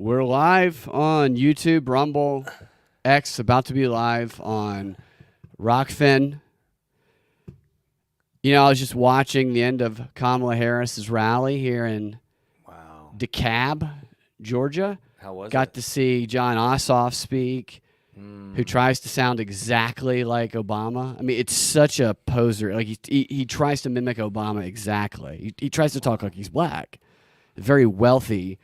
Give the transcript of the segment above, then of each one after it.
We're live on YouTube, Rumble, X, about to be live on Rockfin. You know, I was just watching the end of Kamala Harris's rally here in DeKalb, Georgia. How was Got it? to see John Ossoff speak, who tries to sound exactly like Obama. I mean, it's such a poser. Like he tries to mimic Obama exactly. He tries to talk like he's black. A very wealthy,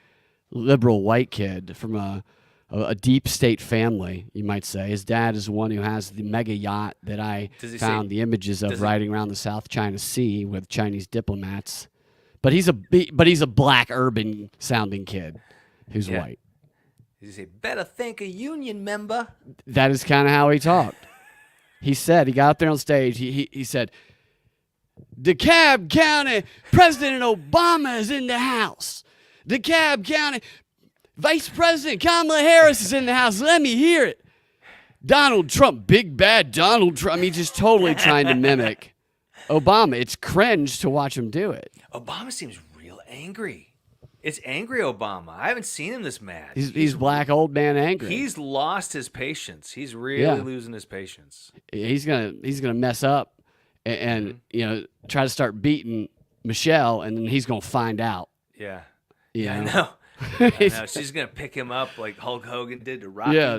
liberal white kid from a deep state family, you might say. His dad is the one who has the mega yacht that I found the images of riding around the South China Sea with Chinese diplomats. But he's a black urban sounding kid who's white. Did he say, better thank a union member? That is kind of how he talked. He got up there on stage, he said, DeKalb County, President Obama is in the house. DeKalb County, Vice President Kamala Harris is in the house. Let me hear it. Donald Trump, big bad Donald Trump. I mean, just totally trying to mimic Obama. It's cringe to watch him do it. Obama seems real angry. It's angry Obama. I haven't seen him this mad. He's black old man angry. He's lost his patience. He's really losing his patience. He's gonna mess up and try to start beating Michelle, and then he's gonna find out. Yeah. I know. I know. She's gonna pick him up like Hulk Hogan did to Rocky. Yeah,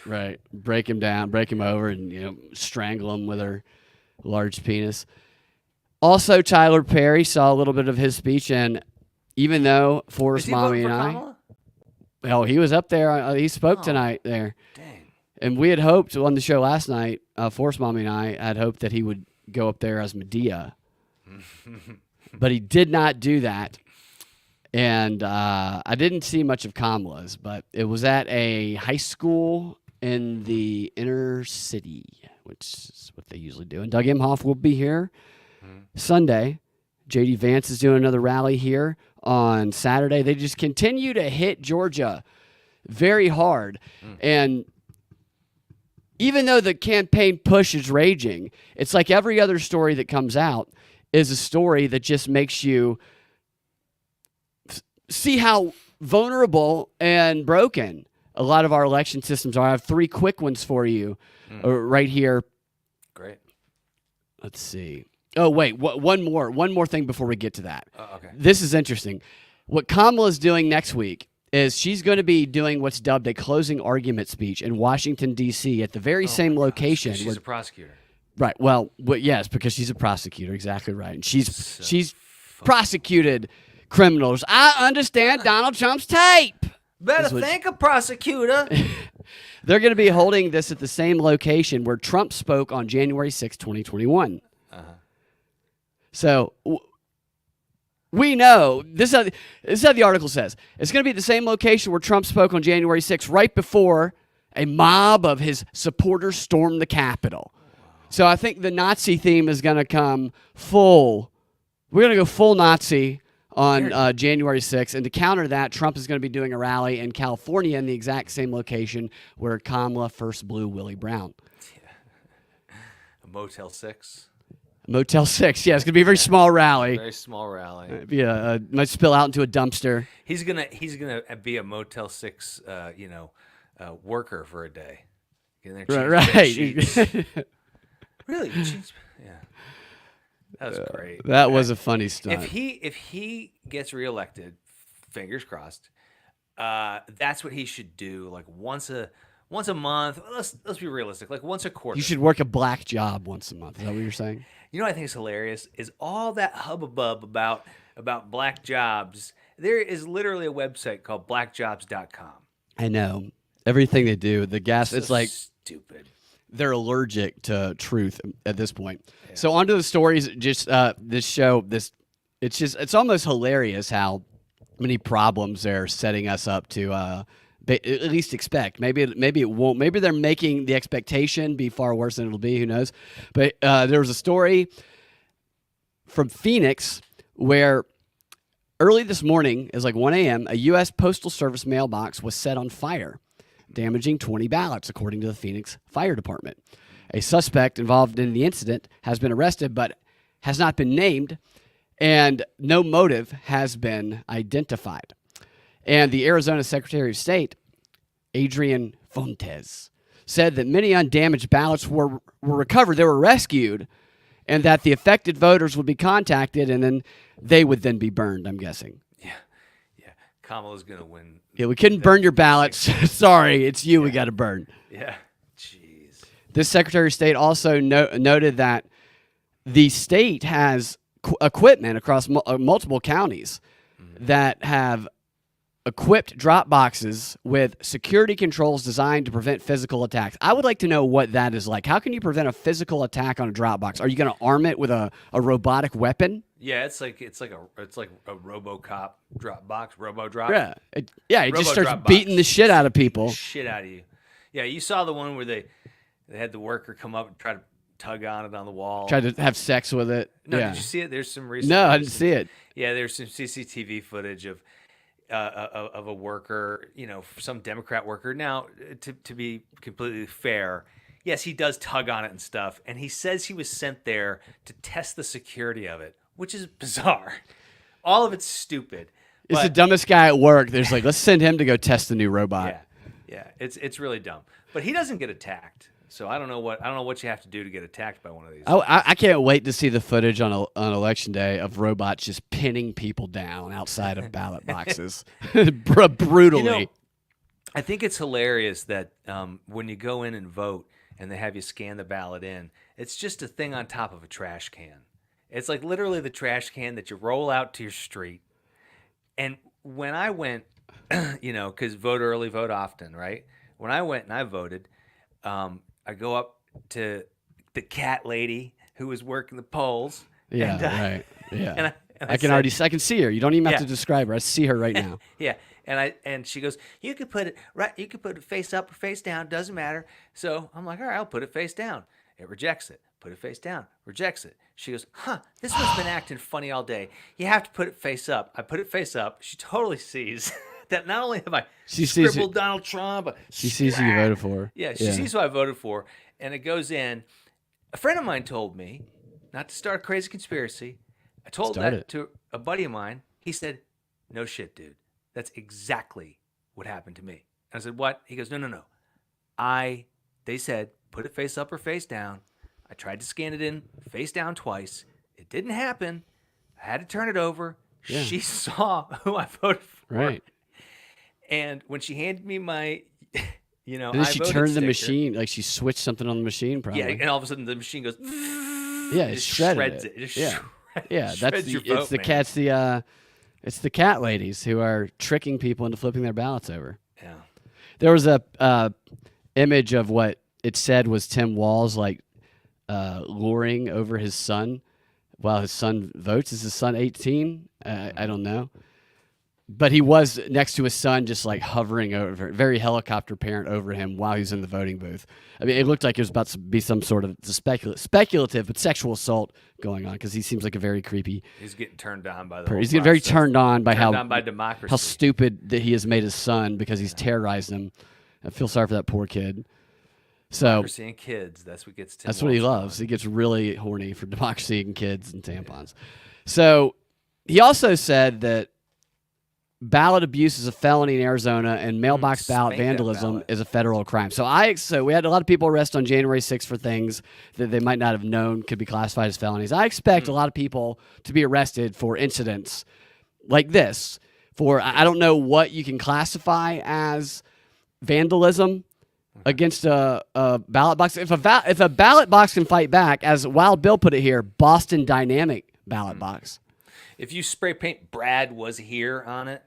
right. Break him down, break him over, and strangle him with her large penis. Also, Tyler Perry saw a little bit of his speech, and even though Forrest Mommy and he was up there. He spoke tonight there. Dang. And we had hoped on the show last night, Forrest Mommy and I had hoped that he would go up there as Medea. But he did not do that. And I didn't see much of Kamala's, but it was at a high school in the inner city, which is what they usually do. And Doug Emhoff will be here Sunday. J.D. Vance is doing another rally here on Saturday. They just continue to hit Georgia very hard. And even though the campaign push is raging, it's like every other story that comes out is a story that just makes you see how vulnerable and broken a lot of our election systems are. I have three quick ones for you right here. Great. Let's see. Oh, wait, one more thing before we get to that. Okay. This is interesting. What Kamala's doing next week is she's going to be doing what's dubbed a closing argument speech in Washington, D.C. at the very same location. She's a prosecutor. Right. Well, yes, because she's a prosecutor. Exactly right. And she's prosecuted criminals. I understand Donald Trump's tape. Better thank a prosecutor. They're going to be holding this at the same location where Trump spoke on January 6, 2021. So we know, this is how the article says. It's going to be the same location where Trump spoke on January 6th, right before a mob of his supporters stormed the Capitol. So I think the Nazi theme is going to come full. We're going to go full Nazi on January 6th. And to counter that, Trump is going to be doing a rally in California in the exact same location where Kamala first blew Willie Brown. Yeah. A Motel 6. Motel 6, yeah, it's going to be a very small rally. Very small rally. Might spill out into a dumpster. He's gonna be a Motel 6, worker for a day. Get in there, Right. Really? Yeah. That was great. That was a funny stunt. If he gets reelected, fingers crossed, that's what he should do. Like once a month. Let's be realistic. Like once a quarter. You should work a black job once a month. Is that what you're saying? You know what I think is hilarious is all that hubbub about black jobs. There is literally a website called blackjobs.com. I know. Everything they do, the gas, So it's like stupid. They're allergic to truth at this point. Yeah. So onto the stories, just this show, it's almost hilarious how many problems they're setting us up to at least expect. Maybe it won't. Maybe they're making the expectation be far worse than it'll be. Who knows? But there was a story from Phoenix where early this morning, it was like 1 a.m., a U.S. Postal Service mailbox was set on fire, damaging 20 ballots, according to the Phoenix Fire Department. A suspect involved in the incident has been arrested but has not been named, and no motive has been identified. And the Arizona Secretary of State, Adrian Fontes, said that many undamaged ballots were recovered, they were rescued, and that the affected voters would be contacted, and then they would then be burned, I'm guessing. Yeah. Kamala's going to win. Yeah, we couldn't burn your ballots. Sorry, it's you we got to burn. Yeah. Jeez. This Secretary of State also noted that the state has equipment across multiple counties that have equipped drop boxes with security controls designed to prevent physical attacks. I would like to know what that is like. How can you prevent a physical attack on a drop box? Are you going to arm it with a robotic weapon? Yeah, it's like a RoboCop drop box, RoboDrop. Yeah, it just starts Drop beating box. the shit out of people. Shit out of you. Yeah, you saw the one where they had the worker come up and try to tug on it on the wall. Tried to have sex with it. No, yeah. did you see it? There's some recent. No, I didn't see it. Yeah, there's some CCTV footage of a worker, some Democrat worker. Now, to be completely fair, yes, he does tug on it and stuff, and he says he was sent there to test the security of it, which is bizarre. All of it's stupid. It's the dumbest guy at work. There's like, let's send him to go test the new robot. Yeah, it's really dumb. But he doesn't get attacked. So I don't know what you have to do to get attacked by one of these. Oh, I can't wait to see the footage on election day of robots just pinning people down outside of ballot boxes, brutally. I think it's hilarious that when you go in and vote and they have you scan the ballot in, it's just a thing on top of a trash can. It's like literally the trash can that you roll out to your street. And when I went, because vote early, vote often, right? When I went and I voted, I go up to the cat lady who was working the polls. Yeah, and, right. Yeah, and I can see her. You don't even have to describe her. I see her right now. Yeah, and she goes, you could put it right. You could put it face up or face down. Doesn't matter. So I'm like, all right, I'll put it face down. It rejects it. Put it face down. Rejects it. She goes, this one's been acting funny all day. You have to put it face up. I put it face up. She totally sees that not only have I scribbled Donald Trump, but she sees who you voted for. Yeah, she sees who I voted for, and it goes in. A friend of mine told me, not to start a crazy conspiracy, I told that to a buddy of mine. He said, no shit, dude. That's exactly what happened to me. And I said, what? He goes, no. They said, put it face up or face down. I tried to scan it in face down twice. It didn't happen. I had to turn it over. Yeah. She saw who I voted for. Right. And when she handed me my, and then she turned the machine, like she switched something on the machine, probably. Yeah, and all of a sudden the machine goes. Yeah, it shreds it. It's the cat ladies who are tricking people into flipping their ballots over. Yeah. There was a image of what it said was Tim Walz luring over his son while his son votes. Is his son 18? I don't know. But he was next to his son, just like hovering over, very helicopter parent over him while he was in the voting booth. I mean, it looked like it was about to be some sort of speculative, but sexual assault going on because he seems like a very creepy. He's getting turned on by the. He's getting very turned on by democracy. How stupid that he has made his son because he's terrorized him. I feel sorry for that poor kid. So democracy and kids. That's what gets. That's what he loves. He gets really horny for democracy and kids and tampons. So he also said that ballot abuse is a felony in Arizona, and mailbox ballot vandalism is a federal crime. So we had a lot of people arrested on January 6th for things that they might not have known could be classified as felonies. I expect a lot of people to be arrested for incidents like this. For I don't know what you can classify as vandalism against a ballot box. If a ballot box can fight back, as Wild Bill put it here, Boston Dynamic ballot box. If you spray paint "Brad was here" on it,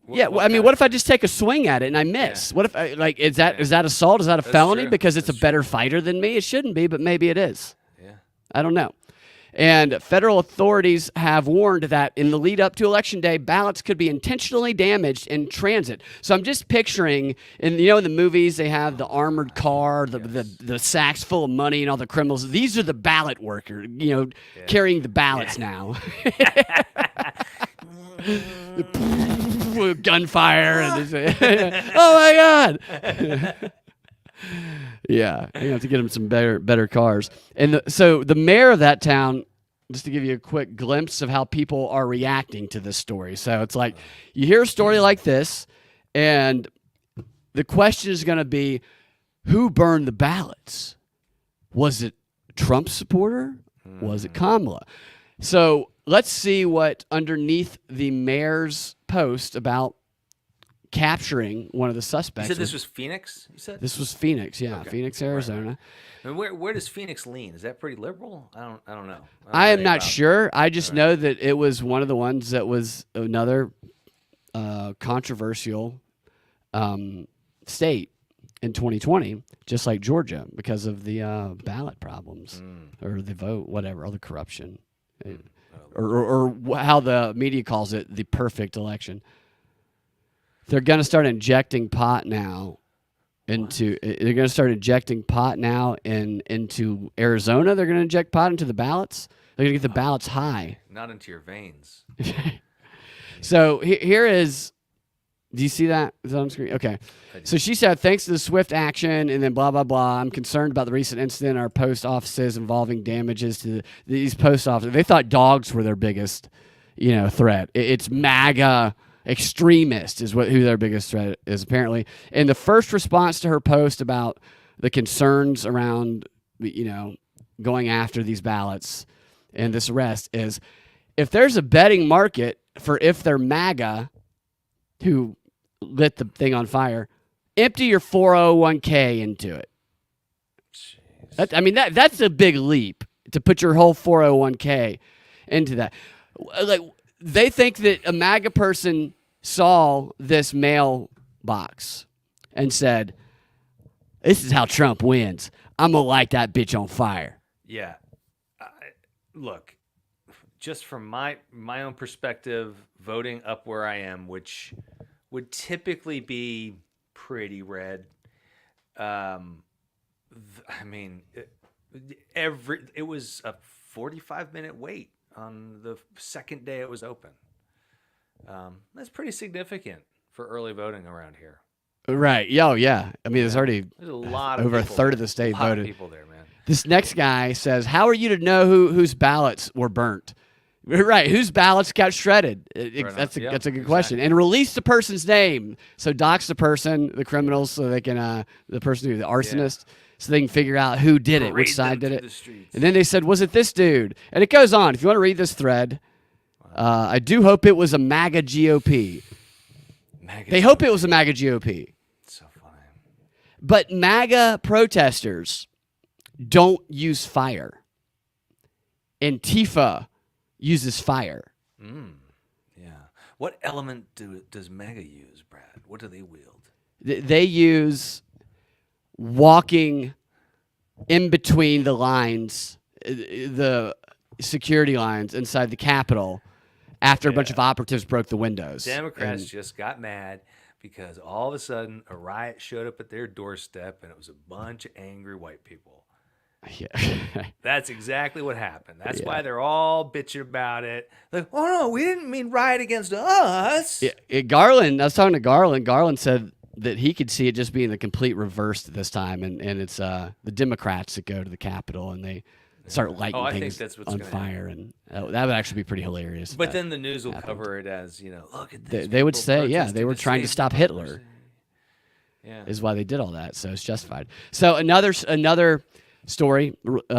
what if I just take a swing at it and I miss? Yeah. What if is that assault? Is that a felony because it's a better fighter than me? It shouldn't be, but maybe it is. Yeah, I don't know. And federal authorities have warned that in the lead up to Election Day, ballots could be intentionally damaged in transit. So I'm just picturing, in the movies, they have the armored car, the sacks full of money and all the criminals. These are the ballot workers, carrying the ballots now. Gunfire. And oh, my God. Yeah, you have to get them some better cars. And so the mayor of that town just to give you a quick glimpse of how people are reacting to this story. So it's like you hear a story like this, and the question is going to be, who burned the ballots? Was it Trump supporter? Was it Kamala? So let's see what underneath the mayor's post about capturing one of the suspects. You said this was Phoenix? You said this was Phoenix, yeah, okay. Phoenix, Arizona. Right. And where does Phoenix lean? Is that pretty liberal? I don't know. I am not sure. I just know that it was one of the ones that was another controversial state in 2020, just like Georgia, because of the ballot problems or the vote, whatever, or the corruption, or how the media calls it, the perfect election. They're going to start injecting pot now into into Arizona. They're going to inject pot into the ballots. They're going to get the ballots high. Not into your veins. So here is, do you see that? Is that on screen? Okay. So she said, thanks to the swift action and then blah, blah, blah. I'm concerned about the recent incident in our post offices involving damages to these post offices. They thought dogs were their biggest, threat. It's MAGA extremist is who their biggest threat is, apparently. And the first response to her post about the concerns around, going after these ballots and this arrest is, if there's a betting market for if they're MAGA who lit the thing on fire, empty your 401k into it. That's a big leap to put your whole 401k into that. Like, they think that a MAGA person saw this mailbox and said, this is how Trump wins. I'm going to light that bitch on fire. Yeah. Look, just from my own perspective, voting up where I am, which would typically be pretty red. It was a 45-minute wait on the second day it was open. That's pretty significant for early voting around here. Right. Oh, yeah. There's already a lot of over a third there. of the state a lot voted. Of people there, man. This next guy says, how are you to know whose ballots were burnt? Right. Whose ballots got shredded? That's a good question. And release the person's name. So dox the person, the criminals, so they can, the person the arsonist, so they can figure out who did it, which side did it. And then they said, was it this dude? And it goes on. If you want to read this thread, I do hope it was a MAGA GOP. They hope it was a MAGA GOP. So funny. But MAGA protesters don't use fire. Antifa uses fire. Yeah. What element does MAGA use, Brad? What do they wield? They use walking in between the lines, the security lines inside the Capitol after a bunch of operatives broke the windows. Democrats just got mad because all of a sudden a riot showed up at their doorstep and it was a bunch of angry white people. Yeah. That's exactly what happened. That's why they're all bitching about it. Like, oh no, we didn't mean riot against us. Garland, I was talking to Garland. Garland said that he could see it just being the complete reverse this time, and it's the Democrats that go to the Capitol and they start lighting things on fire, and that would actually be pretty hilarious. But then the news will cover it as, look at this. They would say, they were trying to stop Hitler. Yeah, is why they did all that. So it's justified. So another story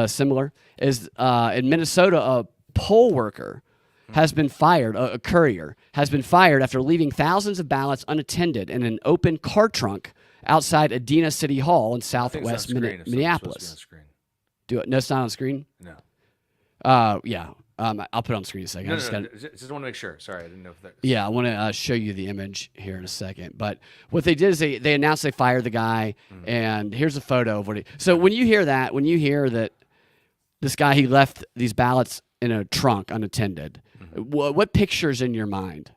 similar is in Minnesota, a poll worker has been fired, a courier has been fired after leaving thousands of ballots unattended in an open car trunk outside Adena City Hall in southwest Minneapolis. No, it's not on screen? No. Yeah. I'll put it on the screen in a second. No, just want to make sure. Sorry, I didn't know if that. Yeah, I want to show you the image here in a second. But what they did is they announced they fired the guy, and here's a photo of what he. So when you hear that this guy, he left these ballots in a trunk unattended, what picture's in your mind?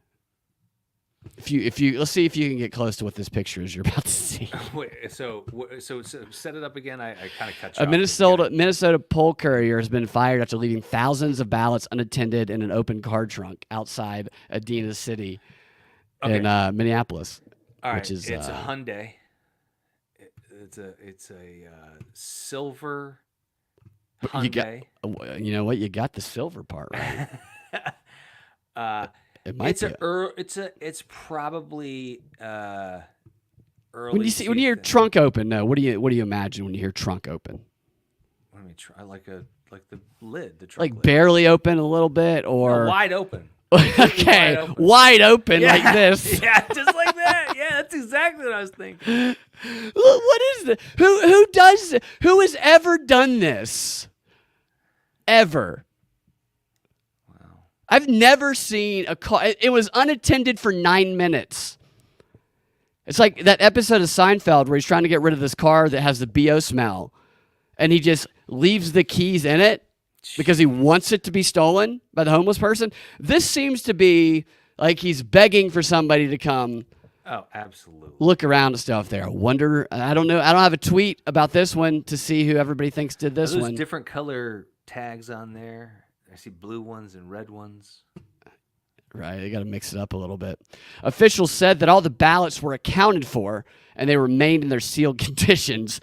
If you let's see if you can get close to what this picture is you're about to see. Wait, so set it up again. I kind of cut you off. A Minnesota poll courier has been fired after leaving thousands of ballots unattended in an open car trunk outside Adena City in Minneapolis. All right, which is it's a Hyundai. It's a silver Hyundai. You know what? You got the silver part right. It might be. It's probably early. When you hear trunk open, no, what do you imagine when you hear trunk open? What do you mean? Like the lid, the trunk Like lid. barely open a little bit, or No, wide open. Okay, wide open like this. Yeah, just like that. Yeah, that's exactly what I was thinking. What is this? Who does? Who has ever done this? Ever? Wow. I've never seen a car. It was unattended for 9 minutes. It's like that episode of Seinfeld where he's trying to get rid of this car that has the BO smell, and he just leaves the keys in it because he wants it to be stolen by the homeless person. This seems to be like he's begging for somebody to come. Oh, absolutely. Look around at stuff there. I wonder. I don't know. I don't have a tweet about this one to see who everybody thinks did this one. There's different color tags on there. I see blue ones and red ones. Right, they got to mix it up a little bit. Officials said that all the ballots were accounted for and they remained in their sealed conditions.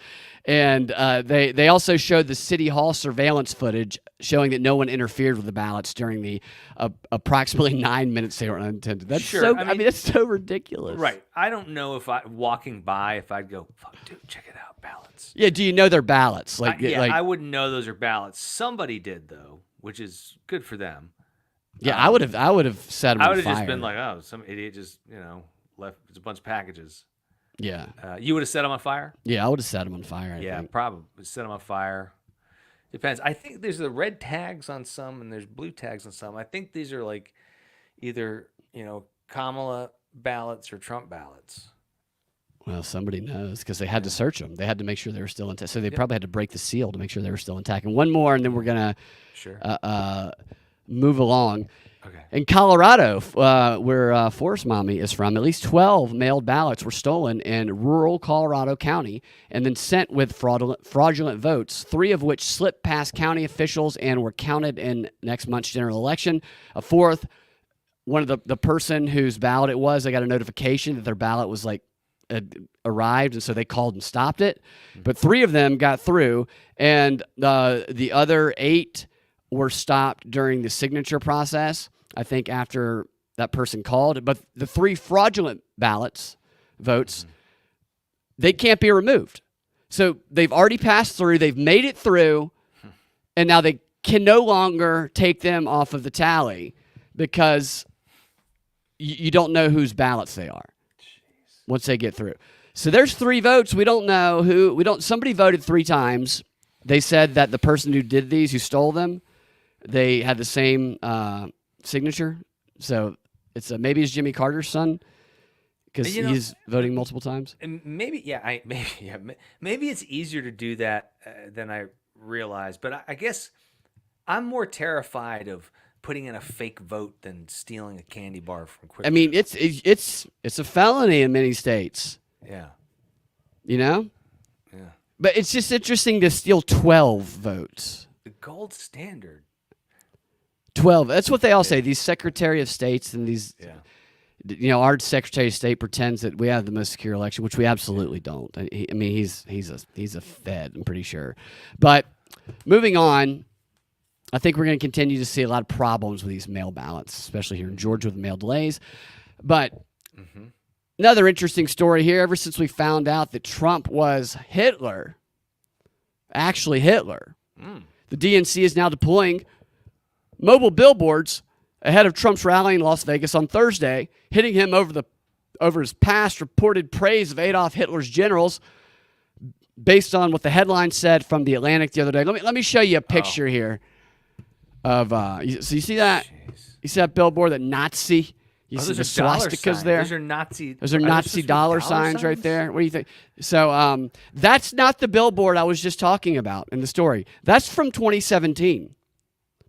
And they also showed the City Hall surveillance footage showing that no one interfered with the ballots during the approximately 9 minutes they were unattended. That's sure. I mean, that's so ridiculous. Right. I don't know if walking by, if I'd go, fuck, dude, check it out, ballots. Yeah, do you know their ballots? I wouldn't know those are ballots. Somebody did, though, which is good for them. Yeah, I would have set them on fire. I would have just been like, oh, some idiot just, left a bunch of packages. Yeah. You would have set them on fire? Yeah, I would have set them on fire, I think. Probably set them on fire. Depends. I think there's the red tags on some and there's blue tags on some. I think these are like either, Kamala ballots or Trump ballots. Well, somebody knows because they had to search them. They had to make sure they were still intact. So they probably had to break the seal to make sure they were still intact. And one more, and then we're going to move along. Okay. In Colorado, where Forest Mommy is from, at least 12 mailed ballots were stolen in rural Colorado County and then sent with fraudulent votes, 3 of which slipped past county officials and were counted in next month's general election. A fourth, one of the person whose ballot it was, they got a notification that their ballot was arrived, and so they called and stopped it. But 3 of them got through, and the other 8 were stopped during the signature process, I think after that person called. But the 3 fraudulent votes, they can't be removed. So they've already passed through, they've made it through, and now they can no longer take them off of the tally because you don't know whose ballots they are once they get through. So there's 3 votes. We don't know who. Somebody voted 3 times. They said that the person who did these, who stole them, they had the same signature. So maybe it's Jimmy Carter's son because he's voting multiple times. Maybe it's easier to do that than I realized. But I guess I'm more terrified of putting in a fake vote than stealing a candy bar from Quick. I mean, it's a felony in many states. Yeah. Yeah. But it's just interesting to steal 12 votes. The gold standard. 12. That's what they all say. These Secretary of States and these, our Secretary of State pretends that we have the most secure election, which we absolutely don't. I mean, he's a Fed, I'm pretty sure. But moving on, I think we're going to continue to see a lot of problems with these mail ballots, especially here in Georgia with mail delays. But another interesting story here, ever since we found out that Trump was Hitler, actually Hitler, the DNC is now deploying mobile billboards ahead of Trump's rally in Las Vegas on Thursday, hitting him over his past reported praise of Adolf Hitler's generals, based on what the headline said from the Atlantic the other day. Let me show you a picture here of so you see that? Jeez. You see that billboard, that Nazi? You see the swastikas there? Those are Nazi. Those are Nazi dollar signs right there. What do you think? So that's not the billboard I was just talking about in the story. That's from 2017.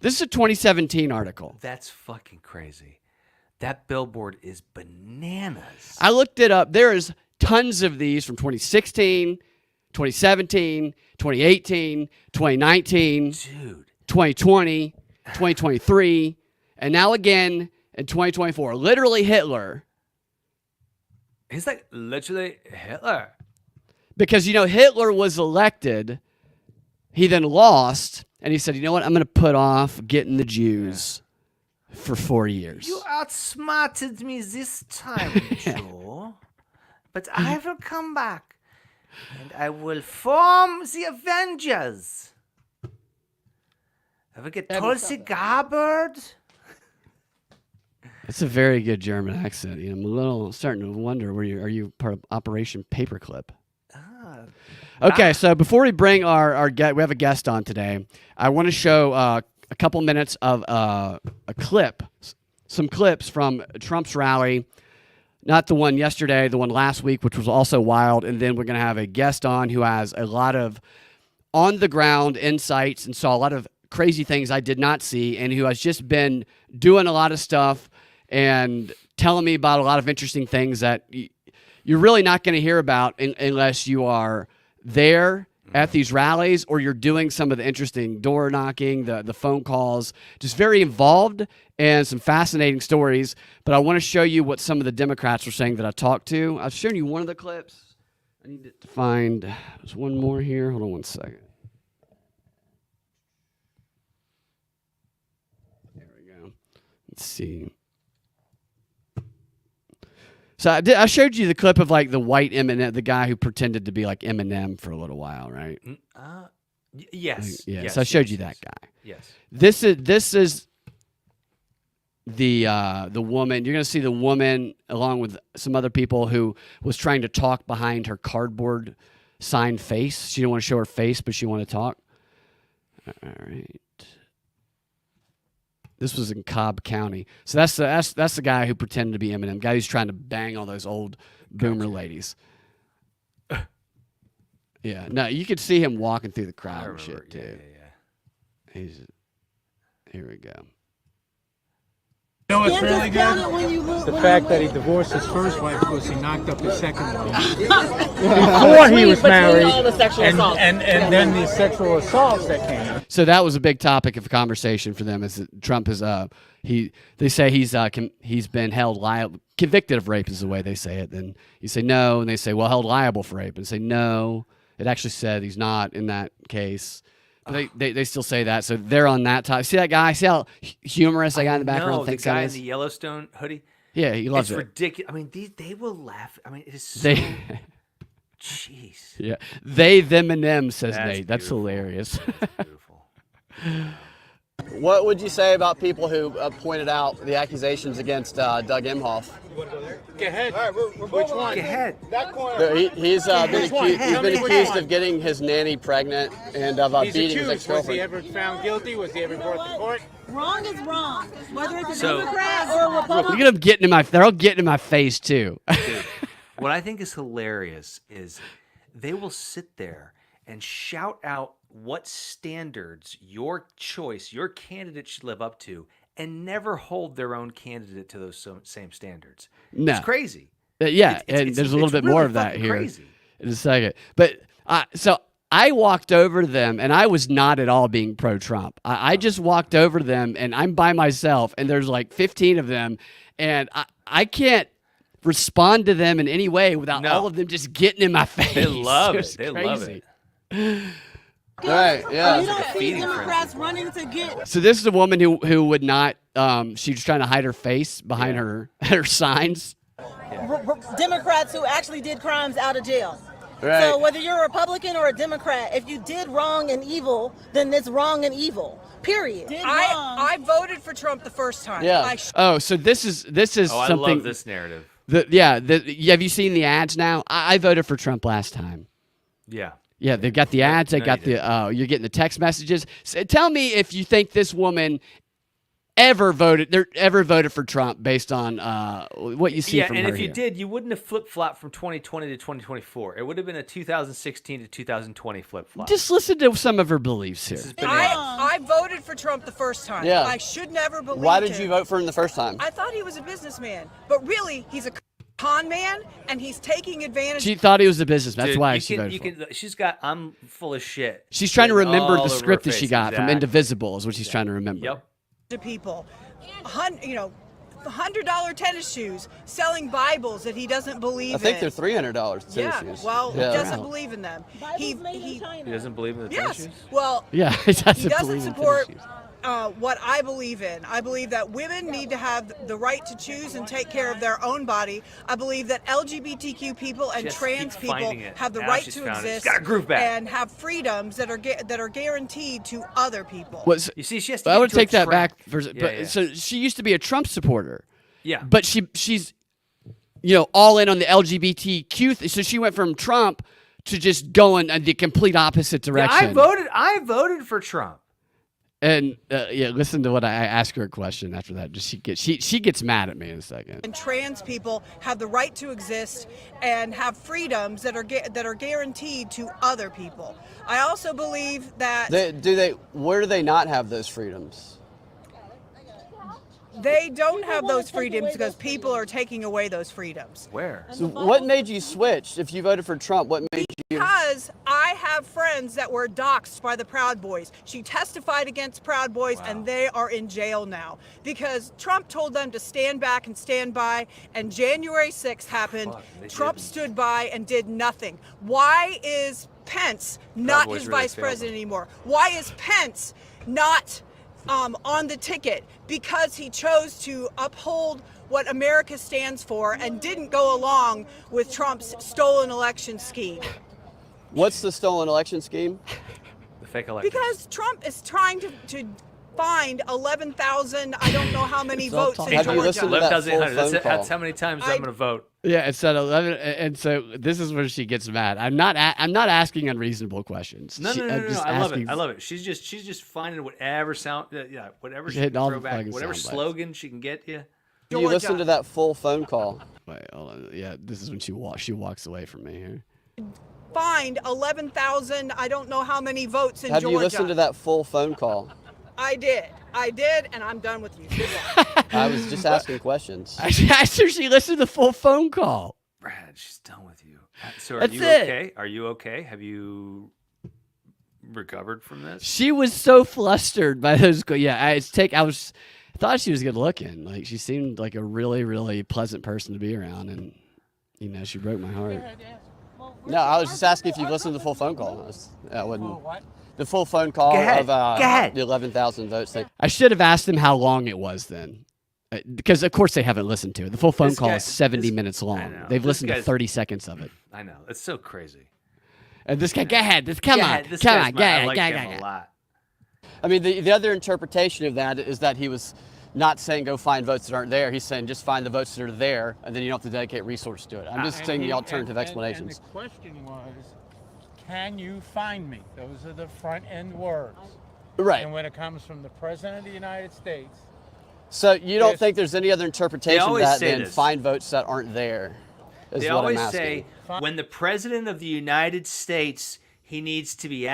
This is a 2017 article. That's fucking crazy. That billboard is bananas. I looked it up. There is tons of these from 2016, 2017, 2018, 2019, 2020, 2023, and now again in 2024. Literally Hitler. He's like literally Hitler. Because, Hitler was elected. He then lost. and he said, you know what? I'm going to put off getting the Jews for 4 years. You outsmarted me this time, Joe. But I will come back, and I will form the Avengers. I will get Tulsi Gabbard. It's a very good German accent. You know, I'm starting to wonder are you part of Operation Paperclip? Okay, so before we bring our guest, we have a guest on today. I want to show a couple minutes of some clips from Trump's rally. Not the one yesterday, the one last week, which was also wild. And then we're going to have a guest on who has a lot of on-the-ground insights and saw a lot of crazy things I did not see, and who has just been doing a lot of stuff and telling me about a lot of interesting things that you're really not going to hear about unless you are there at these rallies or you're doing some of the interesting door knocking, the phone calls, just very involved and some fascinating stories. But I want to show you what some of the Democrats were saying that I talked to. I've shown you one of the clips. I need to find, there's one more here. Hold on one second. There we go. Let's see. So I showed you the clip of like the white Eminem, the guy who pretended to be like Eminem for a little while, right? Yes. Yes. So I showed you that guy. Yes. This is the woman. You're gonna see the woman along with some other people who was trying to talk behind her cardboard signed face. She didn't want to show her face, but she wanted to talk. All right. This was in Cobb County. So that's the guy who pretended to be Eminem, guy who's trying to bang all those old boomer ladies. Yeah, no, you could see him walking through the crowd and shit too. Yeah. Here we go. You know what's really good? The fact that he divorced his first wife because he knocked up his second wife before he was married, and then the sexual assaults that came. So that was a big topic of conversation for them. Is that Trump is they say he's been held liable, convicted of rape is the way they say it. Then you say no, and they say well held liable for rape, and say no. It actually said he's not in that case. But they still say that, so they're on that top. See that guy? See how humorous that guy in the background thinks that is? The guy in the Yellowstone hoodie. Yeah, he loves it. It's ridiculous. I mean, they will laugh. I mean, it is so. Jeez. Yeah, they, them, and them, says That's Nate. That's beautiful. hilarious. That's beautiful. What would you say about people who pointed out the accusations against Doug Emhoff? Go ahead. All right, Which one? Go ahead. That corner. He's been accused of getting his nanny pregnant and of beating his ex-girlfriend. Was he ever found guilty? Was he ever brought to court? Wrong is wrong, whether it's a So- Democrat or a Republican. Look at them they're all getting in my face too. Dude, what I think is hilarious is they will sit there and shout out what standards your choice, your candidate should live up to, and never hold their own candidate to those same standards. No. It's crazy. Yeah, It's- and there's a little bit really more of that fucking here crazy. in a second. But so I walked over to them, and I was not at all being pro-Trump. I just walked over to them, and I'm by myself, and there's like 15 of them, and I can't respond to them in any way without all of them just getting in my face. They love was it. They crazy. love it. Right, yeah. You don't see feeding Democrats running to get. So this is a woman who would not. She was trying to hide her face behind her signs. Democrats who actually did crimes out of jail. Right. So whether you're a Republican or a Democrat, if you did wrong and evil, then it's wrong and evil. Period. I voted for Trump the first time. Yeah. So this is I something. love this narrative. Have you seen the ads now? I voted for Trump last time. Yeah. Yeah, they've got the ads. They No, got you you're getting the text messages. So tell me if you think this woman ever voted for Trump based on what you see from her. Yeah, and if you here. did, you wouldn't have flip-flopped from 2020 to 2024. It would have been a 2016 to 2020 flip-flop. Just listen to some of her beliefs here. This is bananas. I voted for Trump the first time. Yeah. I should never believe Why did you vote for him the first time? I thought he was a businessman, but really he's a con man, and he's taking advantage. She thought he was a businessman. That's Dude, why you she can- voted you for him. can- She's got, I'm full of shit. She's trying to written remember all the over script her that she face. got from Exactly. Indivisible is what she's trying to remember. Yep. to people, $100 tennis shoes, selling Bibles that he doesn't believe in. I think they're $300 tennis Yeah, shoes. well, Yeah. he doesn't believe in them. He doesn't believe in the tennis Yes. shoes? Well, Yeah, he doesn't, he doesn't believe in support tennis shoes. what I believe in. I believe that women need to have the right to choose and take care of their own body. I believe that LGBTQ people and Just trans keep people finding it. have the Now right she's to found it. She's exist got her groove back. and have freedoms that are guaranteed to other people. You see, she has to I get would into a take that trap. back. For, Yeah, but yeah. so she used to be a Trump supporter. Yeah. But she's, all in on the LGBTQ. So she went from Trump to just going in the complete opposite Yeah, direction. I voted for Trump. And listen to what I ask her a question after that. Just she gets mad at me in a second. And trans people have the right to exist and have freedoms that are guaranteed to other people. I also believe that Where do they not have those freedoms? they don't have those freedoms because people are taking away those freedoms. Where? So what made you switch? If you voted for Trump, what made you? Because I have friends that were doxxed by the Proud Boys. She testified against Proud Boys, and they are in jail now because Trump told them to stand back and stand by, and January 6th happened. Trump stood by and did nothing. Why is Pence not Boys his really vice failed president anymore? Why is Pence not on the ticket? Because he chose to uphold what America stands for and didn't go along with Trump's stolen election scheme. What's the stolen election scheme? The fake election. Because Trump is trying to find 11,000, I don't know how many votes in Have you listened to Georgia. that full 11,800. phone call? That's how many times I'm going to vote. Yeah, it said 11, and so this is where she gets mad. I'm not asking unreasonable questions. No. I'm just I love it. asking- I love it. She's just finding whatever sound, whatever she Hitting can all throw the back, fucking whatever sound bites. slogan she can get you. Did you listen to that full phone call? Wait, hold on. Yeah, this is when she walks away from me here. Find 11,000, I don't know how many votes in Have Georgia. you listened to that full phone call? I did, and I'm done with you. Goodbye. I was just asking questions. I asked her she listened to the full phone call. Brad, she's done with you. So are That's you it. okay? Are you okay? Have you recovered from this? She was so flustered by those. I thought she was good looking. Like she seemed like a really, really pleasant person to be around, and she broke my heart. No, I was just asking if you've listened to the full phone call. I wouldn't. The full phone call Go ahead. of Go ahead. the 11,000 votes thing. I should have asked him how long it was then. Because, of course, they haven't listened to it. The full phone This call guy- is 70 this- minutes I long. know. They've This listened to guy's- 30 seconds of it. I know. It's so crazy. And this guy, go ahead. Come on. This Come guy's on. my- Go I ahead. like Go him ahead. a lot. I mean, the other interpretation of that is that he was not saying go find votes that aren't there. He's saying just find the votes that are there, and then you don't have to dedicate resources to it. I'm just saying the alternative explanations. And the question was, can you find me? Those are the front end words. Right. And when it comes from the President of the United States, So you don't Yes. think there's any other interpretation of always that say than this. find votes that aren't there? Is They what always I'm asking. say when the president of the United States, he needs to be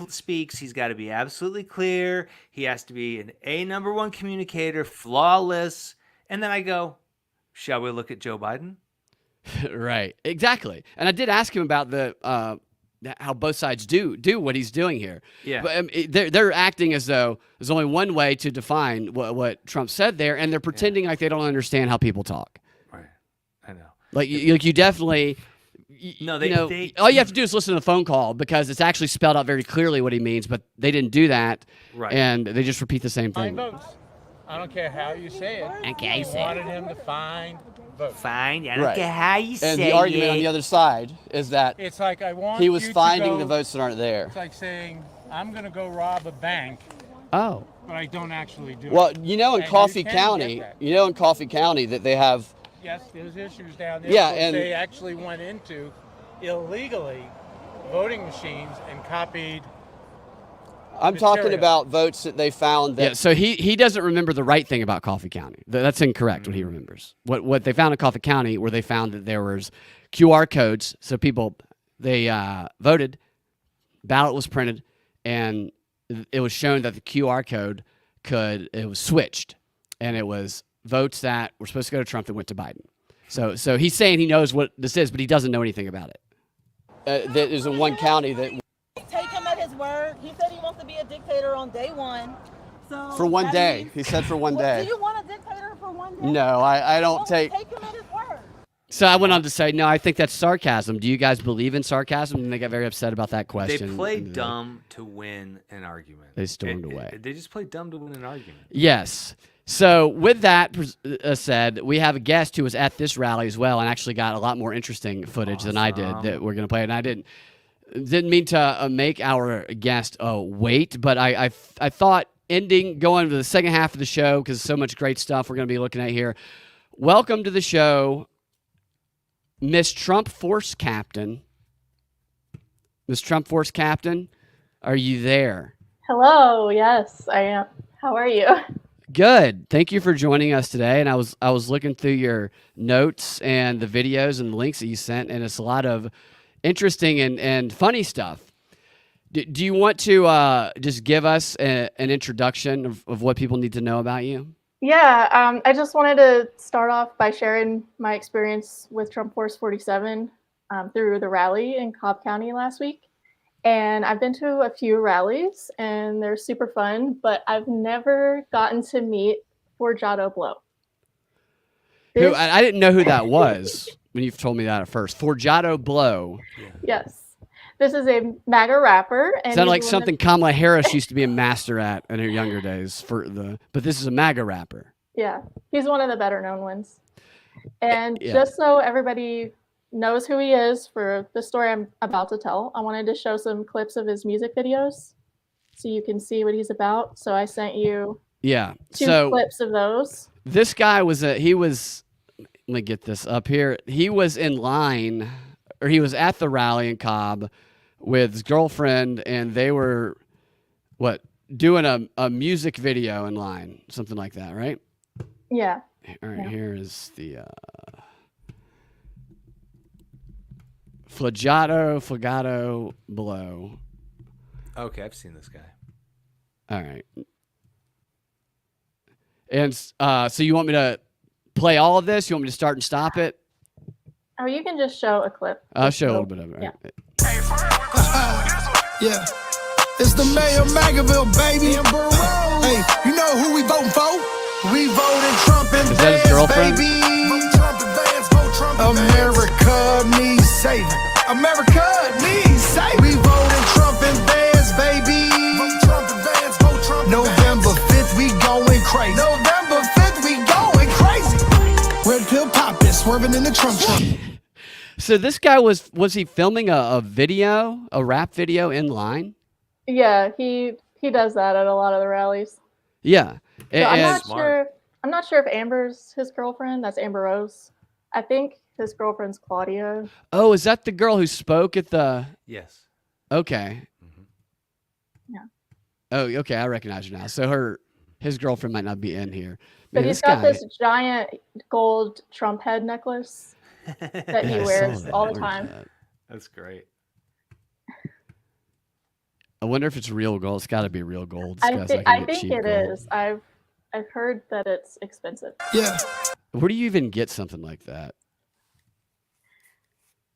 speaks. He's got to be absolutely clear. He has to be an number one communicator, flawless. And then I go, shall we look at Joe Biden? Right. Exactly. And I did ask him about how both sides do what he's doing here. Yeah. But they're acting as though there's only one way to define what Trump said there, and they're pretending like they don't understand how people talk. Right. I know. Like you definitely. No, they all you have to do is listen to the phone call because it's actually spelled out very clearly what he means, but they didn't do that, Right. and they just repeat the same find thing. votes. I don't care how you say it. Okay, He say it. wanted him to find votes. Fine. I don't Right. care how you say And the argument it. on the other side is that It's like I want he was you to finding go- the votes that aren't there. It's like saying, I'm going to go rob a bank, Oh, but I don't actually do Well, it. in And you Coffee can County, get that. in Coffee County that they have. Yes, there's issues down there. Yeah, but and- they actually went into illegally voting machines and copied. I'm talking Material. about votes that they found that. yeah. So he doesn't remember the right thing about Coffee County. That's incorrect. What he remembers. What they found in Coffee County, where they found that there was QR codes. So people they voted, ballot was printed, and it was shown that the QR code it was switched, and it was votes that were supposed to go to Trump that went to Biden. So he's saying he knows what this is, but he doesn't know anything about it. That is in one county that Take him at his word. He said he wants to be a dictator on day one. So for one that day. means- He said for one Well, day. do you want a dictator for for one day? No, I don't Take take. him at his word. So I went on to say, no, I think that's sarcasm. Do you guys believe in sarcasm? And they got very upset about that They question. play dumb to win an argument. They stormed away. They just play dumb to win an argument. Yes. So with that said, we have a guest who was at this rally as well and actually got a lot more interesting footage than I did that we're going to play. And I didn't mean to make our guest wait, but I thought going to the second half of the show, because so much great stuff we're going to be looking at here. Welcome to the show, Miss Trump Force Captain. Miss Trump Force Captain, are you there? Hello. Yes, I am. How are you? Good. Thank you for joining us today. And I was looking through your notes and the videos and the links that you sent, and it's a lot of interesting and funny stuff. Do you want to just give us an introduction of what people need to know about you? Yeah, I just wanted to start off by sharing my experience with Trump Force 47 through the rally in Cobb County last week. And I've been to a few rallies, and they're super fun, but I've never gotten to meet Forgiato Blow. Who I didn't know who that was when you told me that at first. Forgiato Blow. Yes. This is a MAGA rapper. And Sounded like something Kamala Harris used to be a master at in her younger days. But this is a MAGA rapper. Yeah, he's one of the better known ones. And Yeah. just so everybody knows who he is for the story I'm about to tell, I wanted to show some clips of his music videos so you can see what he's about. So I sent you two clips of those. This guy let me get this up here. He was in line, or he was at the rally in Cobb with his girlfriend, and they were doing a music video in line, something like that, right? Yeah. All right, Here is the Forgiato Blow. Okay, I've seen this guy. All right. And so you want me to play all of this? You want me to start and stop it? Oh, you can just show a clip. I'll show a little bit of it. Yeah. Yeah. It's the mayor of Magaville, baby. Hey, you know who we voting for? We voted Trump and Is that his Vance, girlfriend? baby. America needs saving. America needs saving. We voted Trump and Vance, baby. November 5th, we going crazy. November 5th, we going crazy. Red pill poppin', swerving in the Trump truck. So this guy was he filming a rap video in line? Yeah, he does that at a lot of the rallies. Yeah. So I'm not sure if Amber's his girlfriend. That's Amber Rose. I think his girlfriend's Claudia. Oh, is that the girl who spoke at the? Yes. Okay. Yeah. Oh, okay. I recognize her now. So his girlfriend might not be in here. But Man, he's got this giant gold Trump head necklace that he wears all the time. That's great. I wonder if it's real gold. It's got to be real gold. I think it is. I've heard that it's expensive. Yeah. Where do you even get something like that?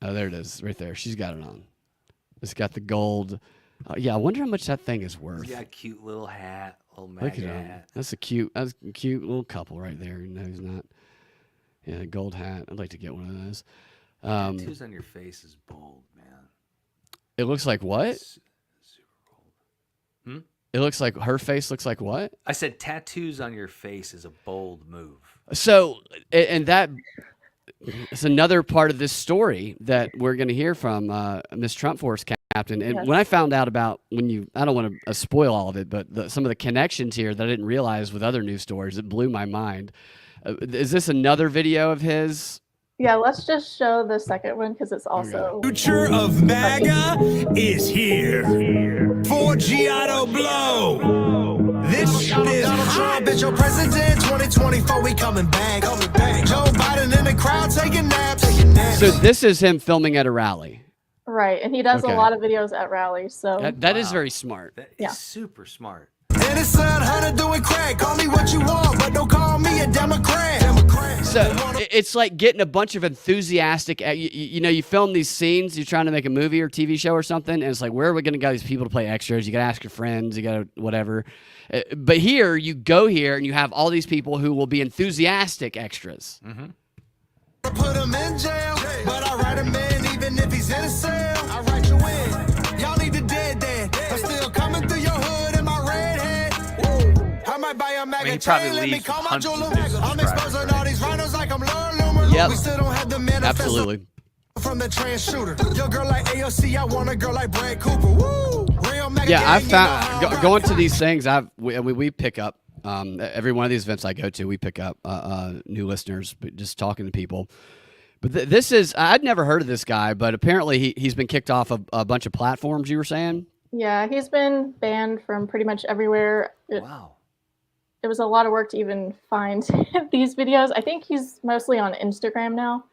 Oh, there it is, right there. She's got it on. It's got the gold. Yeah, I wonder how much that thing is worth. He's got a cute little hat, little Look MAGA at him. hat. That's a cute little couple right there. No, he's not. Yeah, gold hat. I'd like to get one of those. Tattoos on your face is bold, man. It looks like what? Super bold. It looks like her face looks like what? I said tattoos on your face is a bold move. So, and that is another part of this story that we're going to hear from Miss Trump Force Captain. And when I found out about I don't want to spoil all of it, but some of the connections here that I didn't realize with other news stories, it blew my mind. Is this another video of his? Yeah, let's just show the second one because it's also. Future of MAGA is here. Forgiato Blow. This shit is hot. Bitch, your president 2024, we coming back. Joe Biden in the crowd taking naps. So this is him filming at a rally. Right, and he does Okay. a lot of videos at rallies. So That is very smart. That is super smart. In Innocent hunter doing crack. Call me what you want, but don't call me a Democrat. So it's like getting a bunch of enthusiastic, you film these scenes, you're trying to make a movie or TV show or something, and it's like, where are we going to get these people to play extras? You got to ask your friends, you got to whatever. But here, you go here and you have all these people who will be enthusiastic extras. Mm-hmm. Put him in jail, but I write him in even if he's in a cell. I write you in. Y'all need the dead. I'm still coming through your hood in my red head. I might buy a he probably leaves with hundreds of new I'm exposing subscribers, all these rhinos like I'm Lord Loomer. Yep. We still don't have the manifesto Absolutely. from the trans shooter. Your girl like AOC, I want a girl like Brad Cooper. Woo! Real mega Yeah, I gang, found you know how going to these things. We pick up every one of these events I go to. We pick up new listeners, but just talking to people. But this is I'd never heard of this guy, but apparently he's been kicked off a bunch of platforms. You were saying? Yeah, he's been banned from pretty much everywhere. Wow. It was a lot of work to even find these videos. I think he's mostly on Instagram now,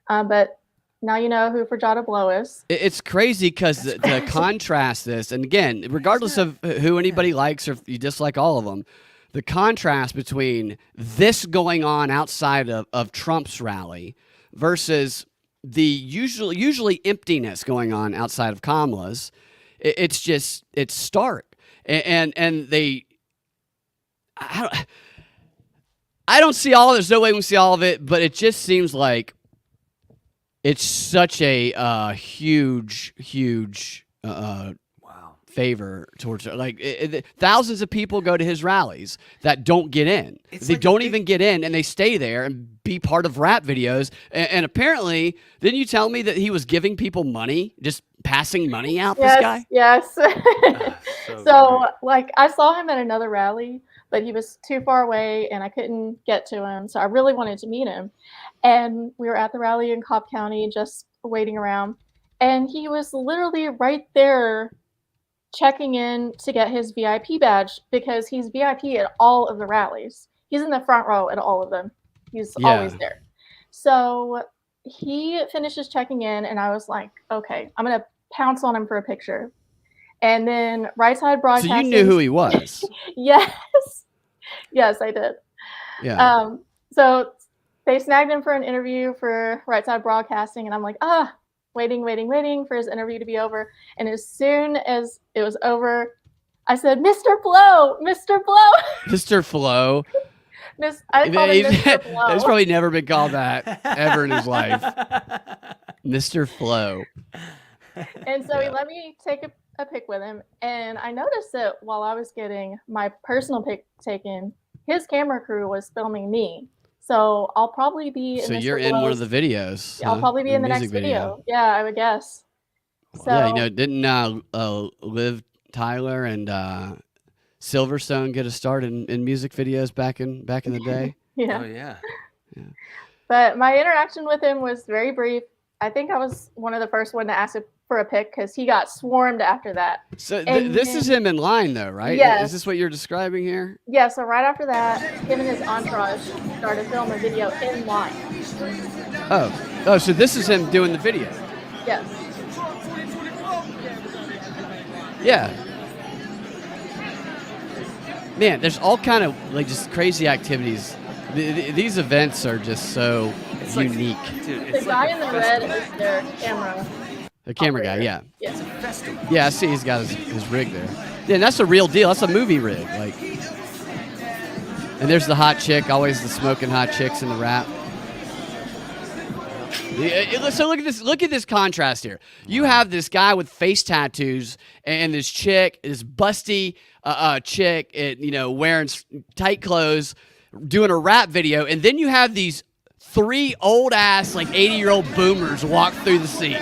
but now you know who Forgiato Blow is. It's crazy because the contrast this, and again, regardless of who anybody likes or if you dislike all of them, the contrast between this going on outside of Trump's rally versus the usually emptiness going on outside of Kamala's, it's stark. And they, I don't see all of it. There's no way we can see all of it, but it just seems like it's such a huge favor towards her. Like thousands of people go to his rallies that don't get in. They don't even get in, and they stay there and be part of rap videos. And apparently, didn't you tell me that he was giving people money, just passing money out? Yes, this guy. Yes. So like I saw him at another rally, but he was too far away and I couldn't get to him. So I really wanted to meet him. And we were at the rally in Cobb County, just waiting around. And he was literally right there checking in to get his VIP badge because he's VIP at all of the rallies. He's in the front row at all of them. He's always there. So he finishes checking in and I was like, okay, I'm going to pounce on him for a picture. And then Right Side Broadcasting. So you knew who he was? Yes. Yes, I did. Yeah. So they snagged him for an interview for Right Side Broadcasting and I'm like, waiting for his interview to be over. And as soon as it was over, I said, Mr. Blow, Mr. Blow. Mr. Flow. I called him Mr. Blow. He's probably never been called that ever in his life. Mr. Flow. And so he let me take a pic with him. And I noticed that while I was getting my personal pic taken, his camera crew was filming me. So I'll probably be So in you're in one of the videos. I'll probably be in the next video. Yeah, I would guess. So, yeah, didn't Liv Tyler and Silverstone get a start in music videos back in the day? Yeah. Oh yeah. But my interaction with him was very brief. I think I was one of the first one to ask for a pic because he got swarmed after that. So this is him in line though, right? Yes. Is this what you're describing here? Yeah, so right after that, him and his entourage started filming a video in line. Oh, so this is him doing the video. Yes. Yeah. Man, there's all kind of just crazy activities. These events are just so unique. Dude, The guy in the red is their camera. The camera guy, yeah. Yes. Yeah, I see he's got his rig there. Yeah, that's a real deal. That's a movie rig. And there's the hot chick, always the smoking hot chicks in the rap. So look at this contrast here. You have this guy with face tattoos and this chick, this busty chick, wearing tight clothes, doing a rap video, and then you have these three old ass 80-year-old boomers walk through the scene.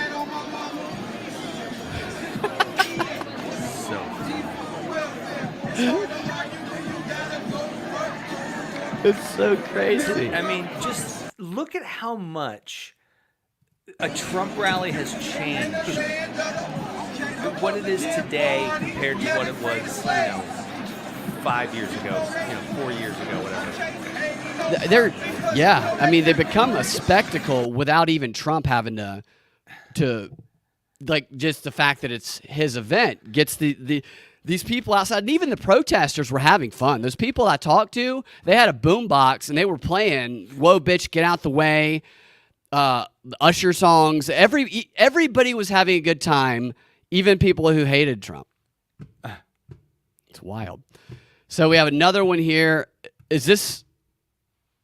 It's so crazy. I mean, just look at how much a Trump rally has changed. What it is today compared to what it was, 5 years ago, 4 years ago, whatever. I mean, they become a spectacle without even Trump having to like just the fact that it's his event gets these people outside, and even the protesters were having fun. Those people I talked to, they had a boombox and they were playing "Whoa, bitch, get out the way," Usher songs. Everybody was having a good time, even people who hated Trump. It's wild. So we have another one here. Is this?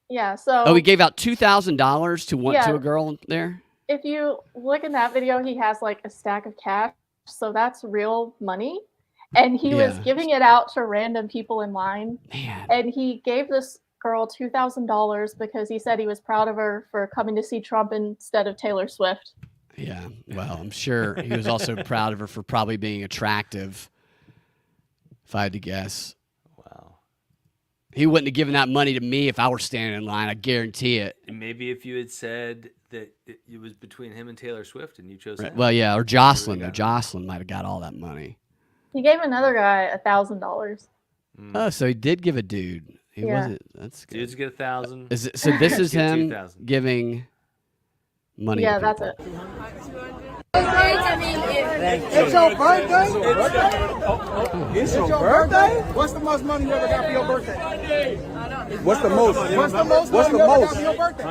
Yeah. So. Oh, he gave out $2,000 to a girl there. If you look in that video, he has like a stack of cash, so that's real money, and he was giving it out to random people in line. Man. And he gave this girl $2,000 because he said he was proud of her for coming to see Trump instead of Taylor Swift. Yeah. Well, I'm sure he was also proud of her for probably being attractive, if I had to guess. Wow. He wouldn't have given that money to me if I were standing in line. I guarantee it. And maybe if you had said that it was between him and Taylor Swift and you chose him. Well, yeah, or Jocelyn. Jocelyn might have got all that money. He gave another guy $1,000. Oh, so he did give a dude. He wasn't. That's good. Dudes get 1,000. So this is him 2,000. giving money. Yeah, to that's people. it. It's your birthday? It's your birthday? What's the most money you ever got for your birthday? What's the most? What's the most What's money the you ever most? got for your birthday?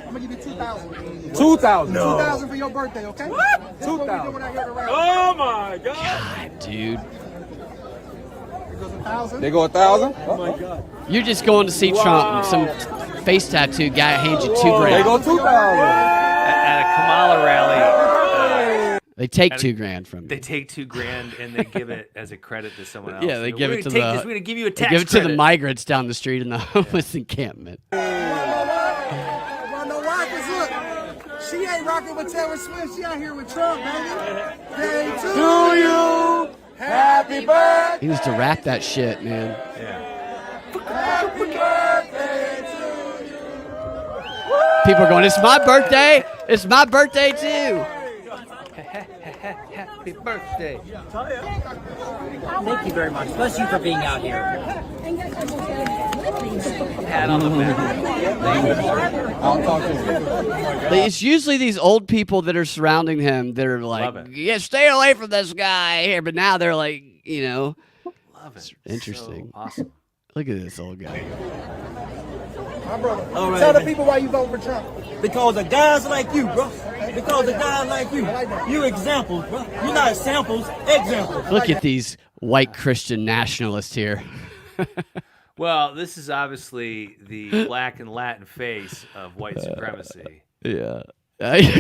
I'm gonna give you 2,000. 2,000. 2,000 for your birthday, okay? What? 2,000. Oh my God. God, dude. They go 1,000. Oh my God. You're just going to see Trump, and some face tattoo guy hands you $2,000. They go 2,000. At a Kamala rally. They take $2,000 from you. They take $2,000 and they give it as a credit to someone else. Yeah, they give it to We're going to give you a tax They give it to the credit. migrants down the street in the homeless encampment. She ain't rocking with Taylor Swift. She out here with Trump, baby. Day to you. Happy birthday. He needs to rap that shit, man. Happy birthday to you. People are going, it's my birthday. It's my birthday, too. Happy birthday. Thank you very much. Bless you for being out here. Pat on the back. I'll talk to you. It's usually these old people that are surrounding him that are like, yeah, stay away from this guy here. But now they're like, you know. Love it. Interesting. So awesome. Look at this old guy. My brother. All right, Tell the man. people why you vote for Trump. Because of guys like you, bro. Because of guys like you. You examples, bro. You're not samples, examples. Look at these white Christian nationalists here. Well, this is obviously the black and Latin face of white supremacy. Yeah.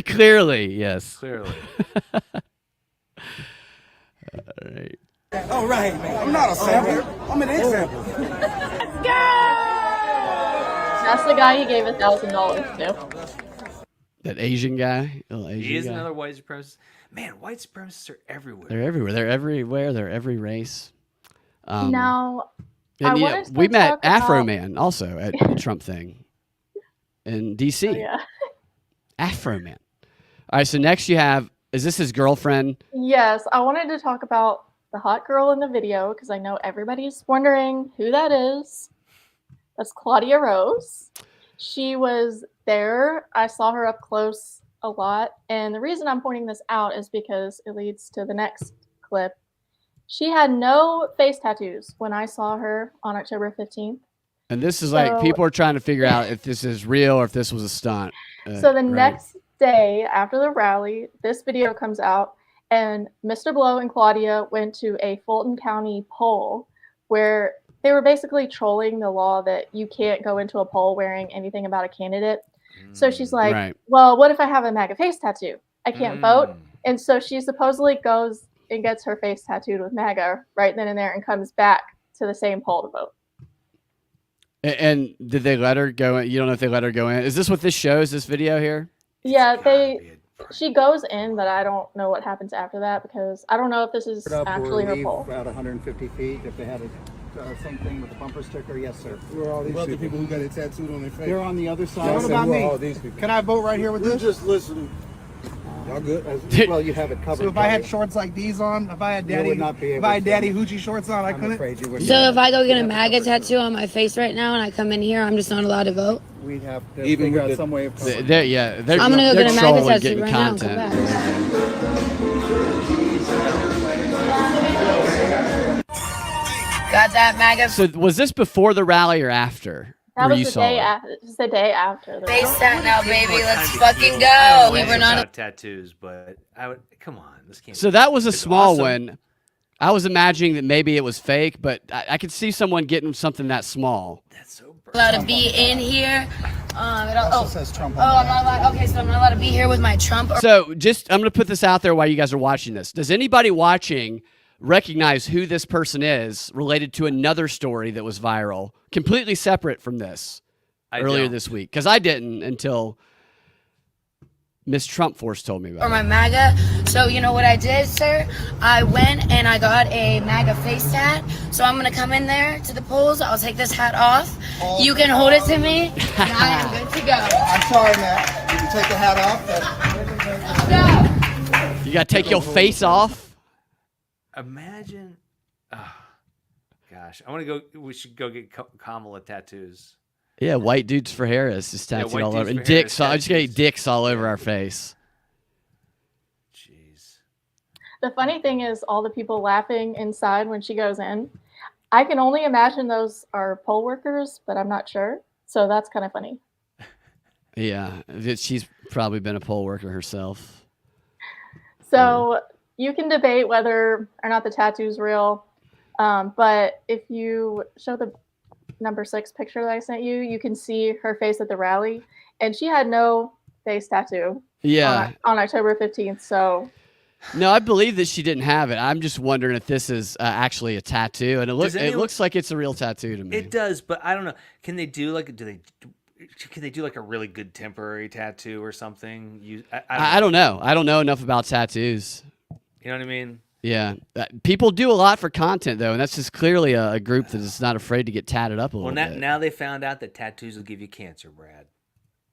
Clearly, yes. Clearly. All right. All right, man. I'm not a sample. I'm an example. That's the guy he gave $1,000 to. That Asian guy. Little Asian He is guy. another white supremacist. Man, white supremacists are everywhere. They're everywhere. They're everywhere. They're every race. Now, And, I yeah, wanted to we met talk Afro about- Man also at the Trump thing in D.C. Oh, yeah. Afro Man. All right, so next you have, is this his girlfriend? Yes, I wanted to talk about the hot girl in the video because I know everybody's wondering who that is. That's Claudia Rose. She was there. I saw her up close a lot. And the reason I'm pointing this out is because it leads to the next clip. She had no face tattoos when I saw her on October 15th. And this is like, So- people are trying to figure out if this is real or if this was a stunt. So the right? next day after the rally, this video comes out, and Mr. Blow and Claudia went to a Fulton County poll where they were basically trolling the law that you can't go into a poll wearing anything about a candidate. So she's like, Right. well, what if I have a MAGA face tattoo? I can't vote. And so she supposedly goes and gets her face tattooed with MAGA right then and there and comes back to the same poll to vote. And did they let her go in? You don't know if they let her go in. Is this what this shows, this video here? Yeah, she goes in, but I don't know what happens after that because I don't know if this is actually her poll. About 150 feet. If they had a same thing with the bumper sticker, yes, sir. Where are all these people who got it tattooed on their face? They're on the other side. What about Who are all me? these people? Can I vote right here with this? Just listen. Y'all good? Well, you have it covered. So if I had shorts like these on, if I had You daddy, would not be able if I had to. daddy hoochie shorts on, I I'm couldn't. afraid you would. So if I go get a MAGA tattoo on my face right now and I come in here, I'm just not allowed to vote? we'd have to Even figure with out some way of covering. They're I'm gonna go they're get a MAGA trolling, tattoo getting right now and come content. Got that MAGA So was this before the rally or after? That where was you the saw day it? after. Just the day after. face tat now, baby. Let's Kinda fucking cute. I go. don't We know were anything not. about tattoos, but I would come on. This can't. So that was a It's small awesome. one. I was imagining that maybe it was fake, but I could see someone getting something that small. That's so. Allowed to be in here. says Trump Oh, I'm not allowed. Okay, so I'm not allowed to be here with my Trump. So I'm going to put this out there while you guys are watching this. Does anybody watching recognize who this person is related to another story that was viral, completely separate from this earlier don't. this week? Because I didn't until Miss Trump Force told me about Or it. my MAGA. So you know what I did, sir? I went and I got a MAGA face tat. So I'm gonna come in there to the polls. I'll take this hat off. You can hold it to me, and I am good to go. I'm sorry, Matt. You can take the hat off. You got to take your face off? Imagine. Oh, gosh, I want to go. We should go get Kamala tattoos. Yeah, white dudes for Harris is tattooed white all dudes over. And for dicks. Harris I just got tattoos. dicks all over our face. Jeez. The funny thing is, all the people laughing inside when she goes in. I can only imagine those are poll workers, but I'm not sure. So that's kind of funny. Yeah, she's probably been a poll worker herself. So you can debate whether or not the tattoo's real, but if you show the number 6 picture that I sent you, you can see her face at the rally, and she had no face tattoo. Yeah. On October 15th. So No, I believe that she didn't have it. I'm just wondering if this is actually a tattoo, and it looks like it's a real tattoo to me. It does, but I don't know. Can they do like? Can they do like a really good temporary tattoo or something? I don't know. I don't know enough about tattoos. You know what I mean? Yeah, people do a lot for content though, and that's just clearly a group that is not afraid to get tatted up a little bit. Now they found out that tattoos will give you cancer, Brad.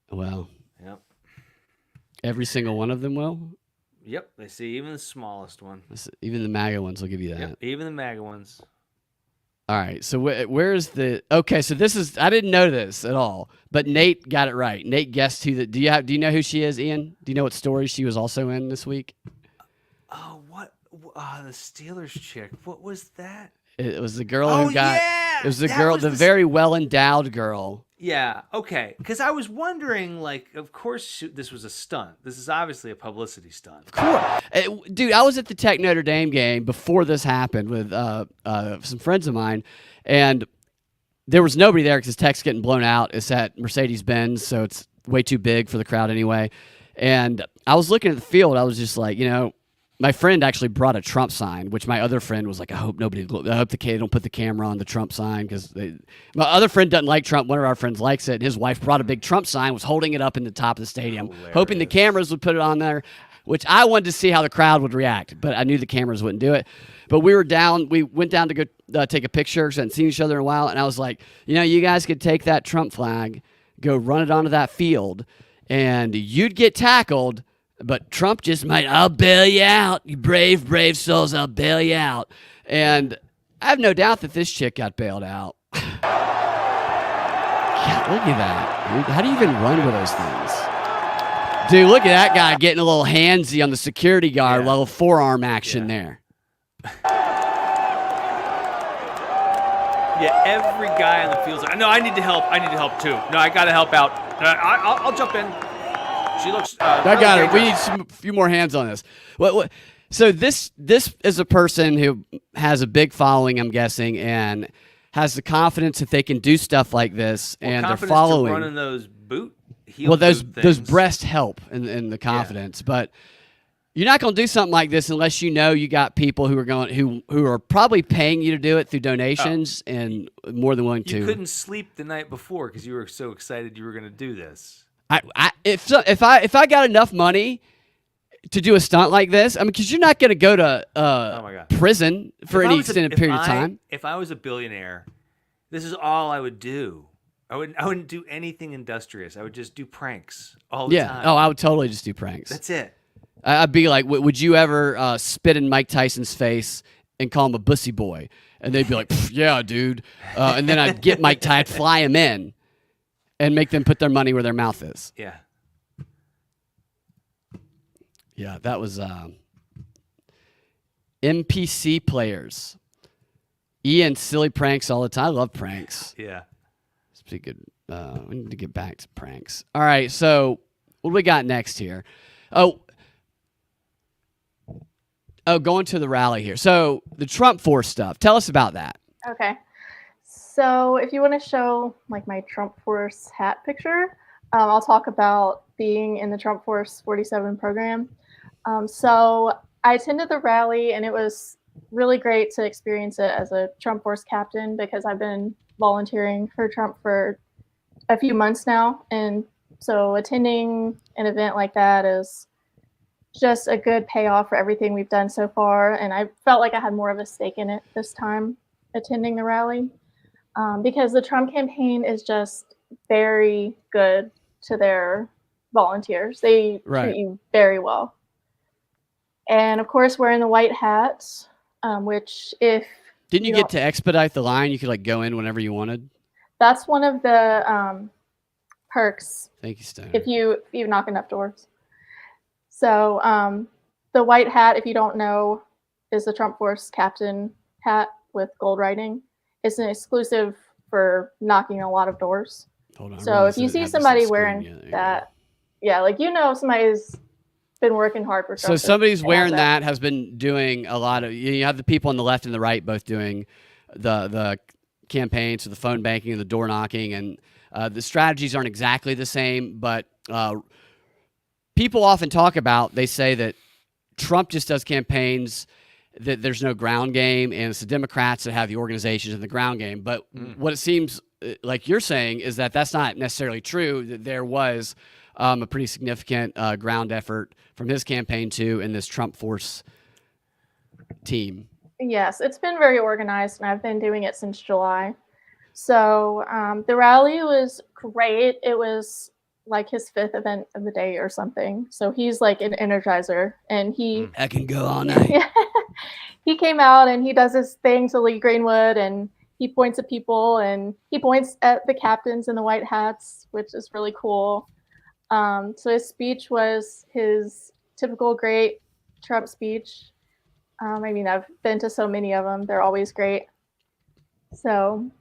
Well, Yep. Every single one of them will. Yep. They see even the smallest one. Even the MAGA ones will give you that. Yep. Even the MAGA ones. All right. So where's the? Okay. So this is. I didn't know this at all, but Nate got it right. Nate guessed who the. Do you know who she is, Ian? Do you know what story she was also in this week? Oh, what? The Steelers chick. What was that? It was the girl who got. Yeah! It was the That girl, was the very well endowed girl. Yeah. Okay. Because I was wondering, like, of course this was a stunt. This is obviously a publicity stunt. Of course, dude. I was at the Tech Notre Dame game before this happened with some friends of mine, and there was nobody there because Tech's getting blown out. It's at Mercedes-Benz, so it's way too big for the crowd anyway. And I was looking at the field. I was just like, my friend actually brought a Trump sign, which my other friend was like, I hope the kid don't put the camera on the Trump sign because my other friend doesn't like Trump. One of our friends likes it. And his wife brought a big Trump sign, was holding it up in the top of the stadium, hoping the cameras would put it on there, which I wanted to see how the crowd would react, but I knew the cameras wouldn't do it. But we went down to go take a picture, because I hadn't seen each other in a while, and I was like, you guys could take that Trump flag, go run it onto that field, and you'd get tackled. But Trump just might, I'll bail you out. You brave, brave souls, I'll bail you out. And I have no doubt that this chick got bailed out. God, look at that, dude. How do you even run with those things? Dude, look at that guy getting a little handsy on the security guard, little forearm action there. Yeah, every guy on the field's like, no, I need to help. I need to help too. No, I got to help out. I'll jump in. She looks. I got it. We need a few more hands on this. What? So this is a person who has a big following, I'm guessing, and has the confidence that they can do stuff like this, and they're following. Running those those breasts help in the confidence, but you're not going to do something like this unless you got people who are probably paying you to do it through donations and more than willing to. You couldn't sleep the night before because you were so excited you were going to do this. If I got enough money to do a stunt like this, I mean, because you're not going to go to prison for any extended period of time. If I was a billionaire, this is all I would do. I wouldn't do anything industrious. I would just do pranks all the time. Oh, I would totally just do pranks. That's it. I'd be like, would you ever spit in Mike Tyson's face and call him a bussy boy? And they'd be like, yeah, dude. And then I'd get Mike Tyson, fly him in. and make them put their money where their mouth is. Yeah. Yeah, that was NPC players. Ian, silly pranks all the time. I love pranks. Yeah. It's pretty good. We need to get back to pranks. All right, so what do we got next here? Oh, going to the rally here. So the Trump Force stuff. Tell us about that. Okay. So if you want to show like my Trump Force hat picture, I'll talk about being in the Trump Force 47 program. So I attended the rally, and it was really great to experience it as a Trump Force captain because I've been volunteering for Trump for a few months now. And so attending an event like that is just a good payoff for everything we've done so far. And I felt like I had more of a stake in it this time attending the rally because the Trump campaign is just very good to their volunteers. They treat you very well. And of course, wearing the white hats, which if didn't you get to expedite the line? You could like go in whenever you wanted. That's one of the perks. Thank you, Stoner. If you knock enough doors. So the white hat, if you don't know, is the Trump Force captain hat with gold writing. It's an exclusive for knocking a lot of doors. Hold on, so if you see somebody wearing that, like somebody's been working hard for Trump. So somebody's wearing that has been doing a lot of. You have the people on the left and the right both doing the campaigns, so the phone banking and the door knocking, and the strategies aren't exactly the same, but people often talk about. They say that Trump just does campaigns, that there's no ground game, and it's the Democrats that have the organizations in the ground game. But what it seems like you're saying is that that's not necessarily true. That there was a pretty significant ground effort from his campaign too in this Trump Force team. Yes, it's been very organized, and I've been doing it since July. So the rally was great. It was like his 5th event of the day or something. So he's like an energizer, and I can go all night. He came out and he does his thing to Lee Greenwood, and he points at people, and he points at the captains in the white hats, which is really cool. So his speech was his typical great Trump speech. I mean, I've been to so many of them. They're always great. So,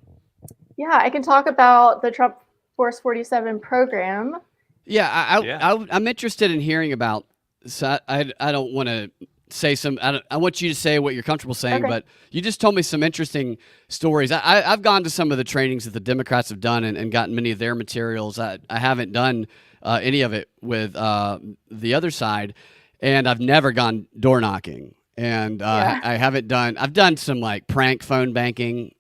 yeah, I can talk about the Trump Force 47 program. Yeah, I'm interested in hearing about. So I don't want to say I want you to say what you're comfortable saying, but you just told me some interesting stories. I've gone to some of the trainings that the Democrats have done and gotten many of their materials. I haven't done any of it with the other side, and I've never gone door knocking. And I've done some like prank phone banking,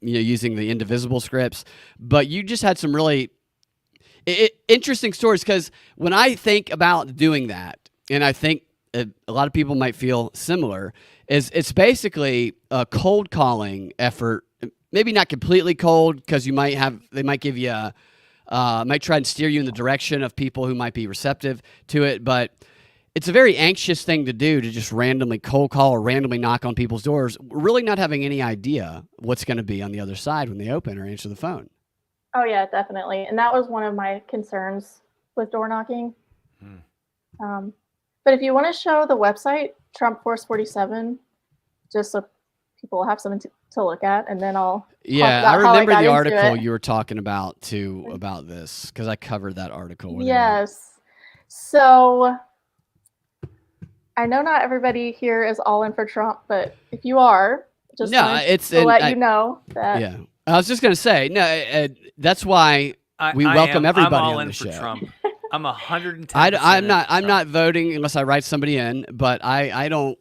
using the indivisible scripts, but you just had some really interesting stories, because when I think about doing that, and I think a lot of people might feel similar, is it's basically a cold calling effort. Maybe not completely cold, because they might give you might try and steer you in the direction of people who might be receptive to it, but it's a very anxious thing to do, to just randomly cold call or randomly knock on people's doors, really not having any idea what's going to be on the other side when they open or answer the phone. Oh, yeah, definitely. And that was one of my concerns with door knocking. But if you want to show the website, Trump Force 47, just so people have something to look at, and then I'll I remember the article you were talking about too, about this, because I covered that article. Yes. So I know not everybody here is all in for Trump, but if you are, just to let you know that. Yeah, I was just going to say, that's why we welcome everybody I'm all on in the for show. Trump. I'm 110%. I'm not voting unless I write somebody in, but I don't.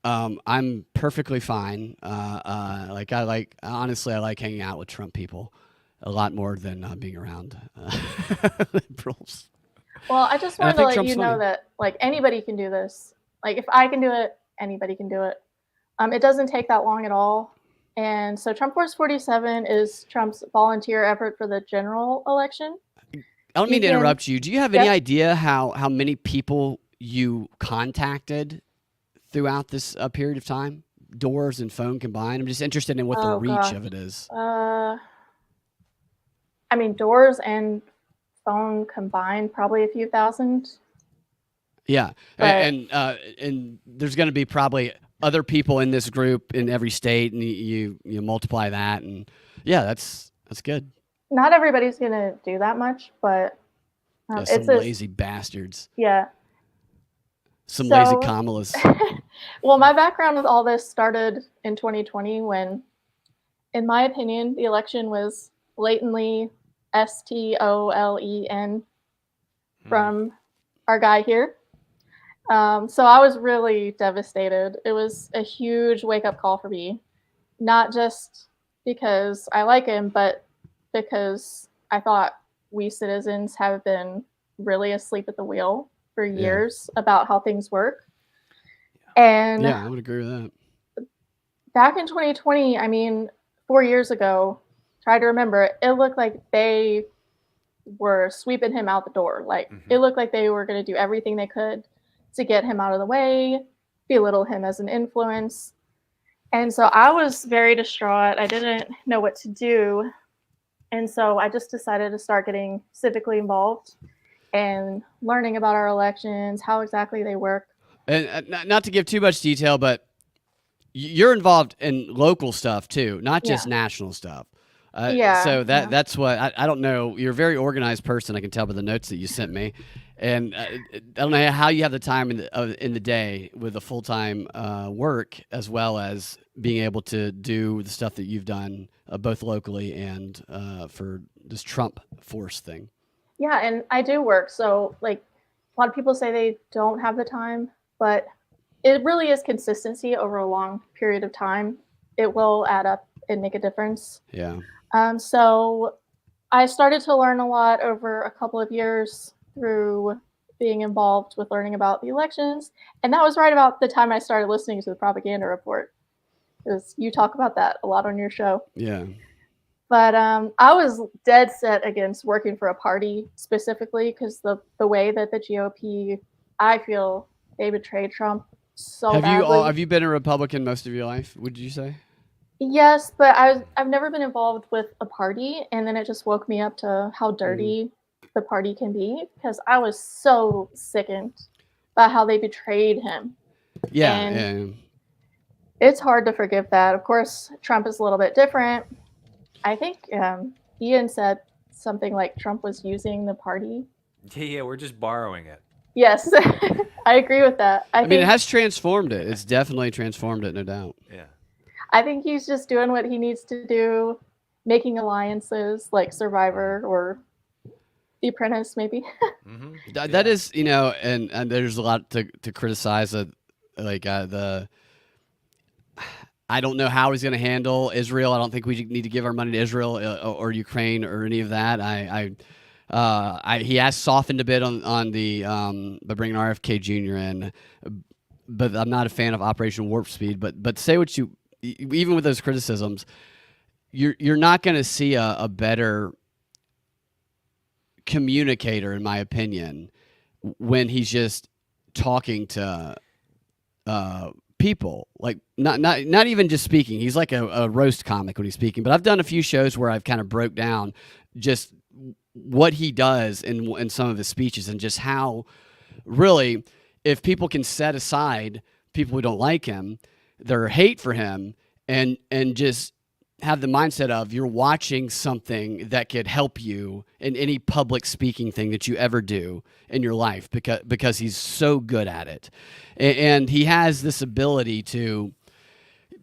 I'm perfectly fine. Honestly, I like hanging out with Trump people a lot more than being around liberals. Well, I just wanted to let you know that like anybody can do this. Like if I can do it, anybody can do it. It doesn't take that long at all. And so Trump Force 47 is Trump's volunteer effort for the general election. I don't mean to interrupt you. Do you have any idea how many people you contacted throughout this period of time? Doors and phone combined? I'm just interested in what the reach of it is. I mean, doors and phone combined, probably a few thousand. Yeah, But- and there's going to be probably other people in this group in every state, and you multiply that, and yeah, that's good. Not everybody's gonna do that much, but Yeah, it's some lazy bastards, yeah. some lazy So- Kamalas. Well, my background with all this started in 2020 when, in my opinion, the election was blatantly stolen from our guy here. So I was really devastated. It was a huge wake-up call for me, not just because I like him, but because I thought we citizens have been really asleep at the wheel for years about how things work. And Yeah, I would agree with that. back in 2020, I mean, 4 years ago, try to remember, it looked like they were sweeping him out the door. Like, it looked like they were going to do everything they could to get him out of the way, belittle him as an influence. And so I was very distraught. I didn't know what to do. And so I just decided to start getting civically involved and learning about our elections, how exactly they work. And not to give too much detail, but you're involved in local stuff too, not just national stuff. So that's what I don't know. You're a very organized person. I can tell by the notes that you sent me, and I don't know how you have the time in the day with a full-time work as well as being able to do the stuff that you've done both locally and for this Trump force thing. Yeah, and I do work. So, like, a lot of people say they don't have the time, but it really is consistency over a long period of time. It will add up and make a difference. Yeah. So I started to learn a lot over a couple of years through being involved with learning about the elections. And that was right about the time I started listening to the propaganda report, because you talk about that a lot on your show. Yeah. But I was dead set against working for a party specifically because the way that the GOP, I feel they betrayed Trump so badly. Have you been a Republican most of your life, would you say? Yes, but I've never been involved with a party, and then it just woke me up to how dirty the party can be, because I was so sickened by how they betrayed him. Yeah, And it's hard to forgive that. Of course, Trump is a little bit different. I think Ian said something like Trump was using the party. Yeah, we're just borrowing it. Yes, I agree with that. I mean, it has transformed it. It's definitely transformed it, no doubt. Yeah. I think he's just doing what he needs to do, making alliances like Survivor or The Apprentice, maybe. That is, and there's a lot to criticize. I don't know how he's going to handle Israel. I don't think we need to give our money to Israel or Ukraine or any of that. He has softened a bit on the by bringing RFK Jr. in, but I'm not a fan of Operation Warp Speed. But say what you, even with those criticisms, you're not going to see a better communicator, in my opinion, when he's just talking to people, like not even just speaking. He's like a roast comic when he's speaking. But I've done a few shows where I've kind of broke down just what he does in some of his speeches, and just how really, if people can set aside people who don't like him, their hate for him, and just have the mindset of you're watching something that could help you in any public speaking thing that you ever do in your life, because he's so good at it. And he has this ability to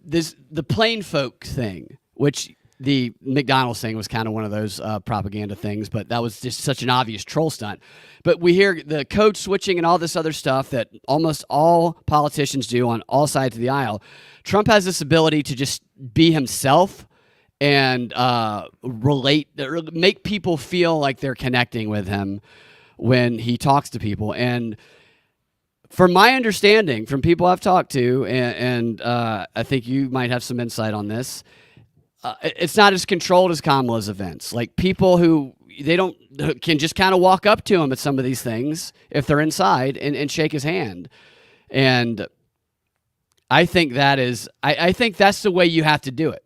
the plain folk thing, which the McDonald's thing was kind of one of those propaganda things, but that was just such an obvious troll stunt. But we hear the code switching and all this other stuff that almost all politicians do on all sides of the aisle. Trump has this ability to just be himself and make people feel like they're connecting with him when he talks to people. And from my understanding, from people I've talked to, and I think you might have some insight on this, it's not as controlled as Kamala's events. Like, people who can just kind of walk up to him at some of these things if they're inside and shake his hand. And I think I think that's the way you have to do it.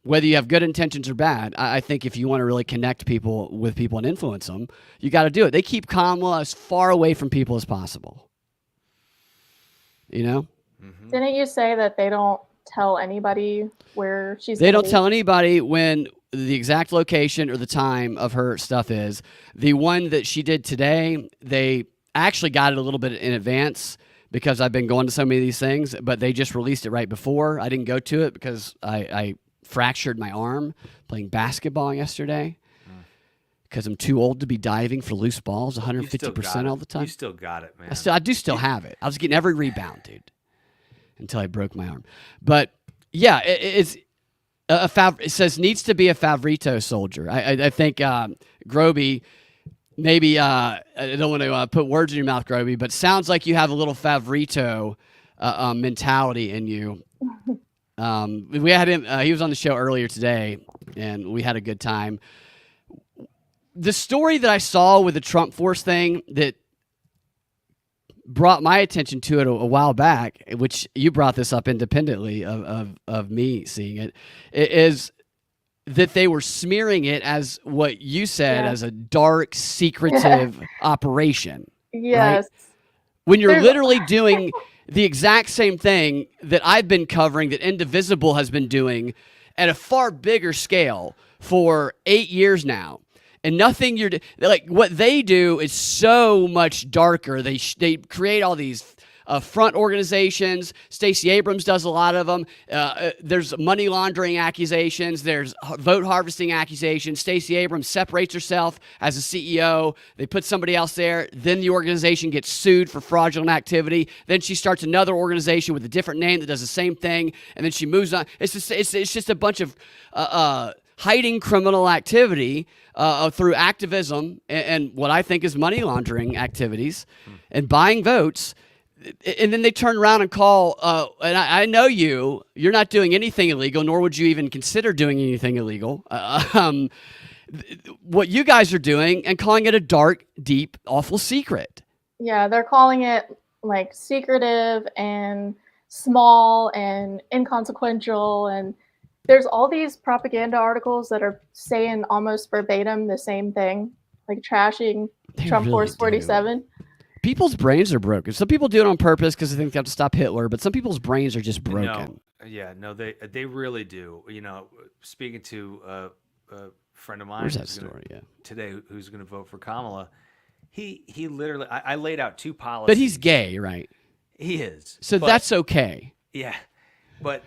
whether you have good intentions or bad, I think if you want to really connect people with people and influence them, you got to do it. They keep Kamala as far away from people as possible. You know? Mm-hmm. Didn't you say that they don't tell anybody where she's They don't tell anybody when the exact location or the time of her stuff is. The one that she did today, they actually got it a little bit in advance because I've been going to so many of these things, but they just released it right before. I didn't go to it because I fractured my arm playing basketball yesterday because I'm too old to be diving for loose balls 150% all the time. You still got it, man. I do still have it. I was getting every rebound, dude, until I broke my arm. But yeah, it's it says needs to be a Favorito soldier. I think Groby, maybe I don't want to put words in your mouth, Groby, but sounds like you have a little Favorito mentality in you. We had him. He was on the show earlier today, and we had a good time. The story that I saw with the Trump Force thing that brought my attention to it a while back, which you brought this up independently of me seeing it, is that they were smearing it as what you said as a dark, secretive operation. Yes. Right? When you're literally doing the exact same thing that I've been covering, that Indivisible has been doing at a far bigger scale for 8 years now. And nothing like what they do is so much darker. They create all these front organizations. Stacey Abrams does a lot of them. There's money laundering accusations. There's vote harvesting accusations. Stacey Abrams separates herself as a CEO. They put somebody else there. Then the organization gets sued for fraudulent activity. Then she starts another organization with a different name that does the same thing. And then she moves on. It's just a bunch of hiding criminal activity through activism and what I think is money laundering activities and buying votes. And then they turn around and call, and I know you're not doing anything illegal, nor would you even consider doing anything illegal. What you guys are doing and calling it a dark, deep, awful secret. Yeah, they're calling it like secretive and small and inconsequential. And there's all these propaganda articles that are saying almost verbatim the same thing, like trashing Trump really Force 47. People's brains are broken. Some people do it on purpose because they think they have to stop Hitler, but some people's brains are just broken. No, they really do. You know, speaking to a friend of mine Where's that story? Today, who's going to vote for Kamala, he literally, I laid out two policies. But he's gay, right? He is. So that's okay. Yeah, but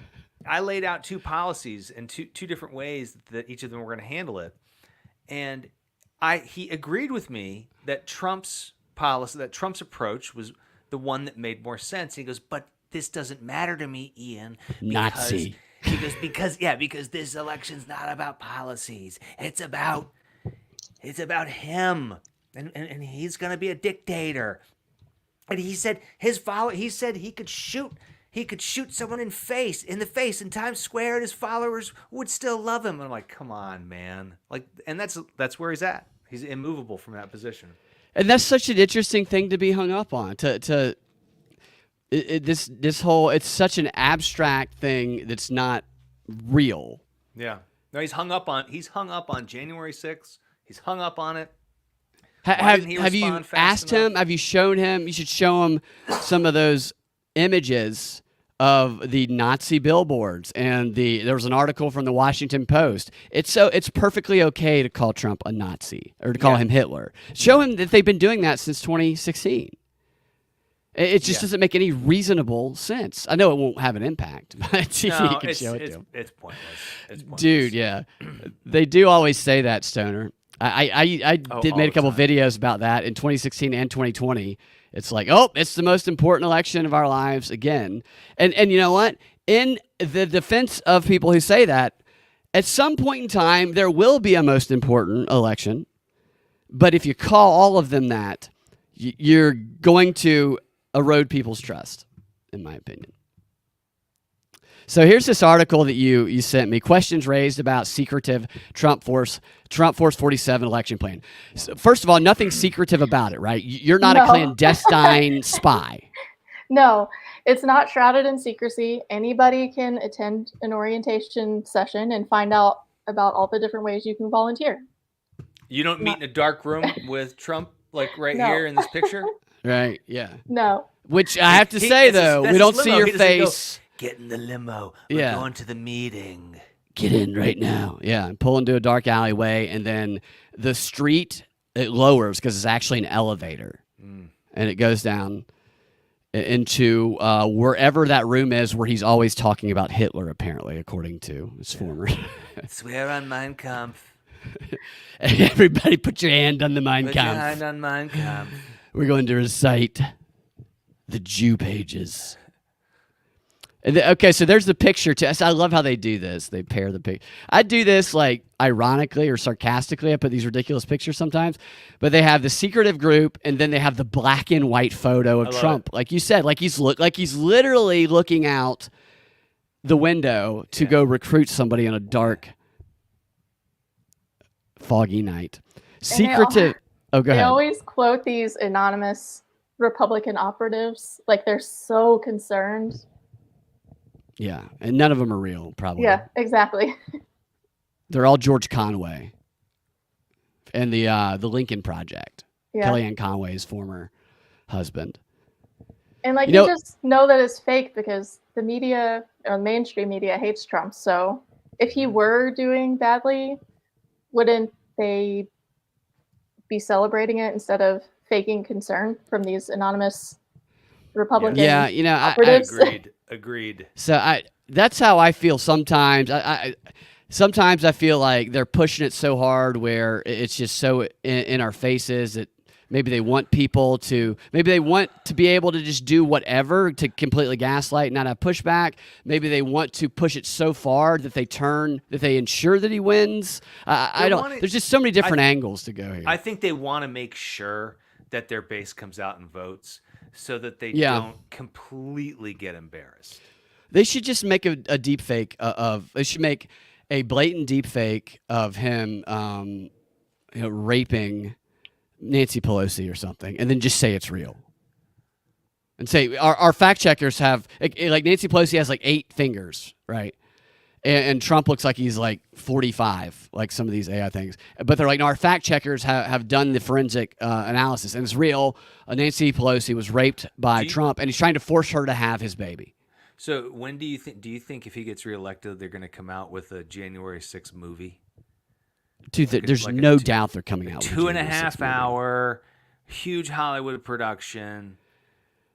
I laid out two policies and two different ways that each of them were going to handle it, and he agreed with me that Trump's policy, that Trump's approach was the one that made more sense. He goes, but this doesn't matter to me, Ian. Nazi. He goes, because this election's not about policies. It's about him, and he's going to be a dictator. And he said he could shoot someone in the face in Times Square, and his followers would still love him. And I'm like, come on, man. Like, and that's where he's at. He's immovable from that position. And that's such an interesting thing to be hung up on. This whole, it's such an abstract thing that's not real. Yeah. No, he's hung up on January 6th. He's hung up on it. Have you asked him? Have you shown him? You should show him some of those images of the Nazi billboards, and there was an article from the Washington Post. It's perfectly okay to call Trump a Nazi or to call him Hitler. Show him that they've been doing that since 2016. It just doesn't make any reasonable sense. I know it won't have an impact, but you can show it to him. It's pointless. Dude, yeah. They do always say that, Stoner. I made a couple videos about that in 2016 and 2020. It's like, it's the most important election of our lives again. And you know what? In the defense of people who say that, at some point in time, there will be a most important election. But if you call all of them that, you're going to erode people's trust, in my opinion. So here's this article that you sent me. Questions raised about secretive Trump Force 47 election plan. So first of all, nothing secretive about it, right? You're not a clandestine spy. No, It's not shrouded in secrecy. Anybody can attend an orientation session and find out about all the different ways you can volunteer. You don't meet in a dark room with Trump, like right No. here in this picture? Right, yeah. No. Which I have to say, though, we don't see your He doesn't go, face. get in the limo. We're Yeah. going to the meeting. Get in right now. Yeah, and pull into a dark alleyway, and then the street, it lowers because it's actually an elevator. And it goes down into wherever that room is where he's always talking about Hitler, apparently, according to his former. Swear on Mein Kampf. Everybody put your hand on the Mein Put your Kampf. hand on Mein Kampf. We're going to recite the Jew pages. And okay, so there's the picture too. I love how they do this. They pair the picture. I do this like ironically or sarcastically. I put these ridiculous pictures sometimes, but they have the secretive group, and then they have the black and white photo of Trump, like you said, like he's literally looking out the window to go recruit somebody on a dark, foggy night. Secretive. Oh, go ahead. They always quote these anonymous Republican operatives like they're so concerned. Yeah, and none of them are real, probably. Yeah, exactly. They're all George Conway and the Lincoln Project. Yeah. Kellyanne Conway's former husband. And like you just know that it's fake because the media or mainstream media hates Trump. So if he were doing badly, wouldn't they be celebrating it instead of faking concern from these anonymous Republican operatives? Agreed. So that's how I feel sometimes. Sometimes I feel like they're pushing it so hard where it's just so in our faces that maybe they want people to, maybe they want to be able to just do whatever to completely gaslight and not have pushback. Maybe they want to push it so far that they ensure that he wins. There's just so many different angles to go here. I think they want to make sure that their base comes out and votes so that they don't completely get embarrassed. They should just make a deep fake they should make a blatant deep fake of him raping Nancy Pelosi or something, and then just say it's real. And say our fact checkers have like Nancy Pelosi has like 8 fingers, right? And Trump looks like he's like 45, like some of these AI things. But they're like, no, our fact checkers have done the forensic analysis, and it's real. Nancy Pelosi was raped by Trump, and he's trying to force her to have his baby. So when do you think if he gets reelected, they're going to come out with a January 6th movie? Dude, there's no doubt they're coming out with 2.5 hour, huge Hollywood production.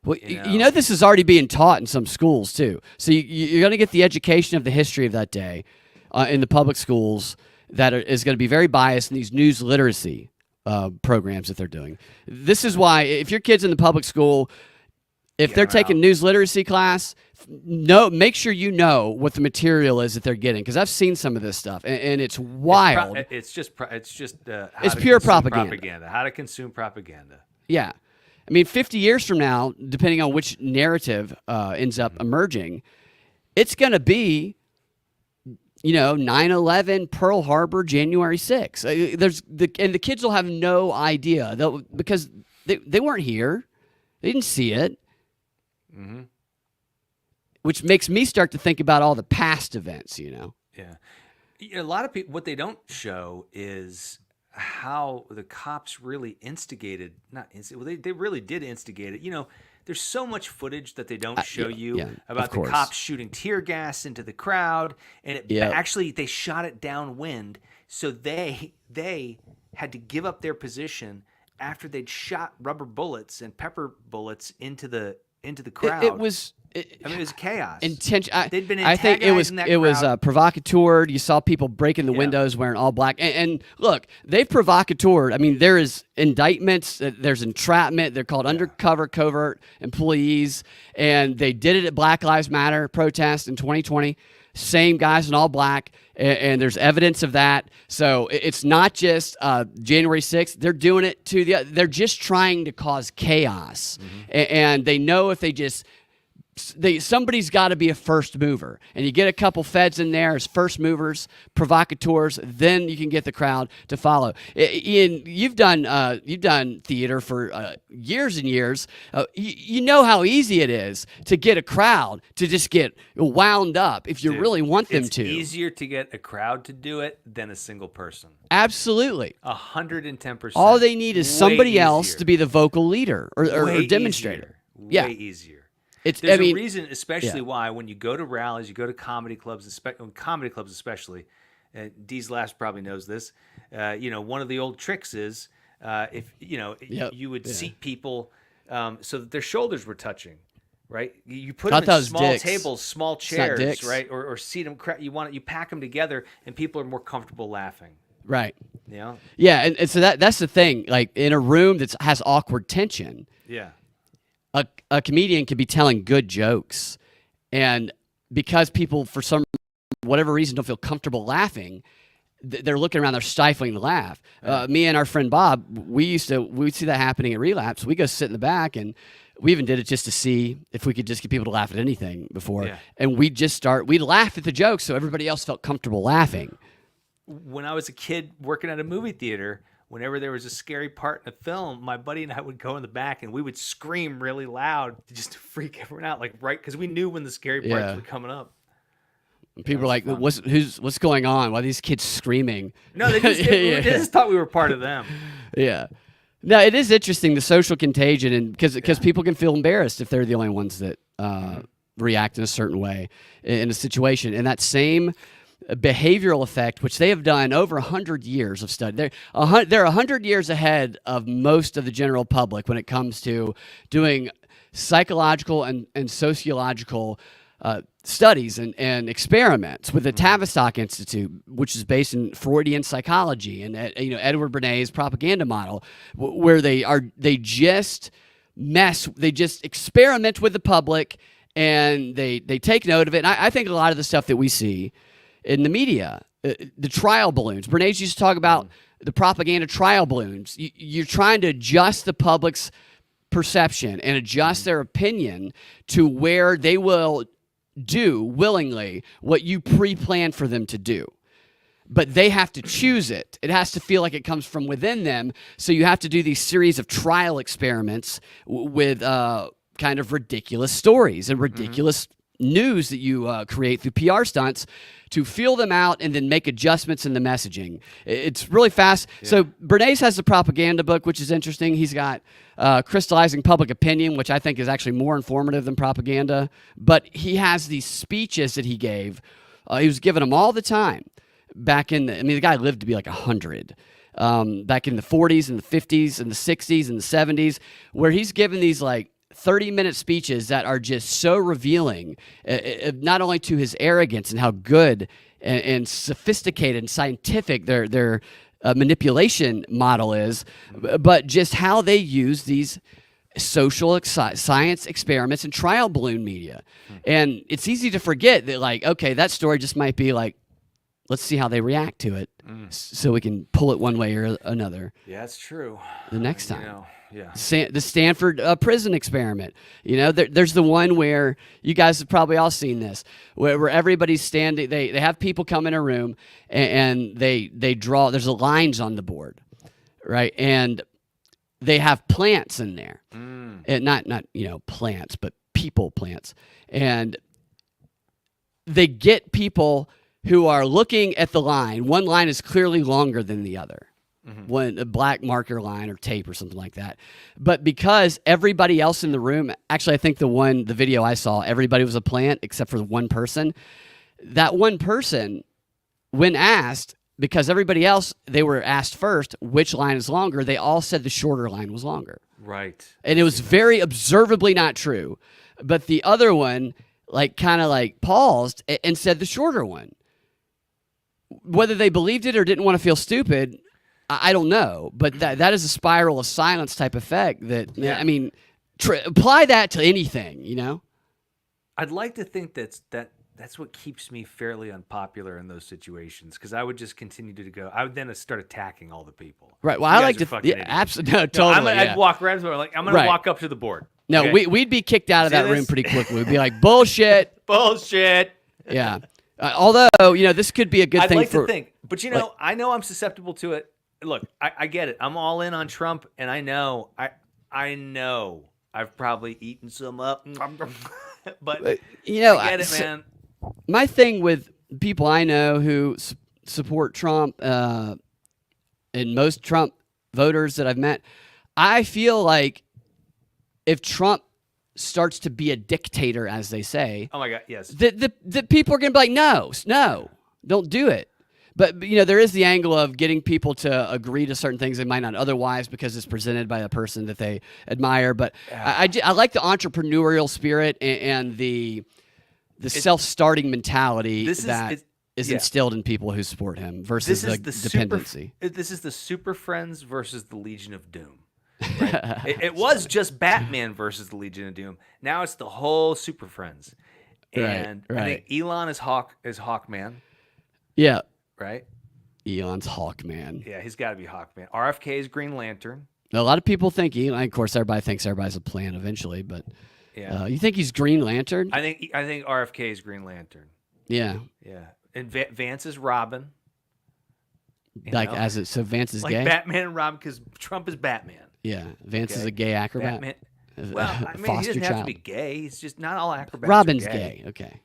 Well, this is already being taught in some schools, too. So you're going to get the education of the history of that day in the public schools that is going to be very biased in these news literacy programs that they're doing. This is why, if your kid's in the public school, if they're taking news literacy class, make sure you know what the material is that they're getting, because I've seen some of this stuff, and it's wild. It's pure propaganda. How to consume propaganda. Yeah. I mean, 50 years from now, depending on which narrative ends up emerging, it's going to be, 9/11, Pearl Harbor, January 6th. And the kids will have no idea because they weren't here. They didn't see it. Mm-hmm. Which makes me start to think about all the past events, Yeah. A lot of people, what they don't show is how the cops really instigated, they really did instigate it. There's so much footage that they don't show about the cops shooting tear gas into the crowd, and actually they shot it downwind, so they had to give up their position after they'd shot rubber bullets and pepper bullets into the crowd. It was chaos. They'd been I think it was provocateur. You saw people breaking the windows wearing all black. And look, they've provocateured. I mean, there is indictments. There's entrapment. They're called undercover covert employees. And they did it at Black Lives Matter protest in 2020. Same guys in all black. And there's evidence of that. So it's not just January 6th. They're doing it they're just trying to cause chaos. Mm-hmm. And they know if they just somebody's got to be a first mover, and you get a couple feds in there as first movers, provocateurs. Then you can get the crowd to follow. Ian, you've done theater for years and years. You know how easy it is to get a crowd to just get wound up if you really want them to. It's easier to get a crowd to do it than a single person. Absolutely, 110%. All they need is somebody else to be the vocal leader or demonstrator. Way easier. There's a reason, especially why when you go to rallies, you go to comedy clubs, especially. Dee's Laughs probably knows this. One of the old tricks is if you would seat people so that their shoulders were touching, right? You put them in small tables, small chairs, right, or seat them. You pack them together, and people are more comfortable laughing. Right. Yeah. Yeah, and so that's the thing. Like in a room that has awkward tension. Yeah. A comedian could be telling good jokes, and because people, for whatever reason, don't feel comfortable laughing, they're looking around, they're stifling the laugh. Me and our friend Bob, we'd see that happening at Relapse. We go sit in the back, and we even did it just to see if we could just get people to laugh at anything before. Yeah. And we'd laugh at the jokes so everybody else felt comfortable laughing. When I was a kid working at a movie theater, whenever there was a scary part in a film, my buddy and I would go in the back and we would scream really loud just to freak everyone out, because we knew when the scary parts were coming up. People were like, what's going on? Why are these kids screaming? No, they just thought we were part of them. Yeah. No, it is interesting, the social contagion, and because people can feel embarrassed if they're the only ones that react in a certain way in a situation. And that same behavioral effect, which they have done over 100 years of study. They're 100 years ahead of most of the general public when it comes to doing psychological and sociological studies and experiments with the Tavistock Institute, which is based in Freudian psychology and Edward Bernays' propaganda model, where they just experiment with the public and they take note of it. And I think a lot of the stuff that we see in the media, the trial balloons. Bernays used to talk about the propaganda trial balloons. You're trying to adjust the public's perception and adjust their opinion to where they will do willingly what you pre-plan for them to do. But they have to choose it. It has to feel like it comes from within them. So you have to do these series of trial experiments with kind of ridiculous stories and ridiculous news that you create through PR stunts to feel them out and then make adjustments in the messaging. It's really fast. Yeah. So Bernays has the propaganda book, which is interesting. He's got Crystallizing Public Opinion, which I think is actually more informative than propaganda. But he has these speeches that he gave. He was giving them all the time. The guy lived to be like 100. Back in the 40s and the 50s and the 60s and the 70s, where he's given these 30-minute speeches that are just so revealing, not only to his arrogance and how good and sophisticated and scientific their manipulation model is, but just how they use these social science experiments and trial balloon media. And it's easy to forget that, that story just might be let's see how they react to it so we can pull it one way or another. Yeah, that's true. The next time. Yeah. The Stanford prison experiment. There's the one where you guys have probably all seen this, where everybody's standing. They have people come in a room and they draw. There's lines on the board, right? And they have plants in there, and not plants, but people plants. And they get people who are looking at the line. One line is clearly longer than the other. One a black marker line or tape or something like that. But because everybody else in the room, actually I think the video I saw, everybody was a plant except for one person. That one person, when asked, because everybody else, they were asked first, which line is longer, they all said the shorter line was longer. Right. And it was very observably not true. But the other one paused and said the shorter one. Whether they believed it or didn't want to feel stupid, I don't know, but that is a spiral of silence type effect that, apply that to anything, I'd like to think that's what keeps me fairly unpopular in those situations, because I would just continue to go. I would then start attacking all the people. Right. Well, I like to, absolutely, no, totally. I'd walk around and I'm going to walk up to the board. No, Okay. we'd be kicked out of See that room this? pretty quickly. We'd be like, bullshit. Bullshit. Yeah. Although, this could be a good I'd thing like for. to think, but I know I'm susceptible to it. Look, I get it. I'm all in on Trump, and I know I've probably eaten some up, but I get it, man. My thing with people I know who support Trump, and most Trump voters that I've met, I feel like if Trump starts to be a dictator, as they say, Oh my God, yes. the people are going to be like, no, don't do it. But there is the angle of getting people to agree to certain things they might not otherwise because it's presented by a person that they admire. But I like the entrepreneurial spirit and the self-starting mentality that is instilled in people who support him versus the dependency. This is the Super Friends versus the Legion of Doom. Right? it was just Batman versus the Legion of Doom. Now it's the whole Super Friends. And Right. I think Elon is Hawkman. Yeah. Right? Elon's Hawkman. Yeah, he's got to be Hawkman. RFK is Green Lantern. A lot of people think Elon. Of course, everybody thinks everybody's a plan eventually, but you think he's Green Lantern? I think RFK is Green Lantern. Yeah. Yeah. And Vance is Robin. So Vance is like gay? Batman and Robin because Trump is Batman. Yeah. Vance is a gay acrobat. Batman. Well, I mean, he doesn't have to be gay. He's just not all acrobats. Robin's are gay. Okay.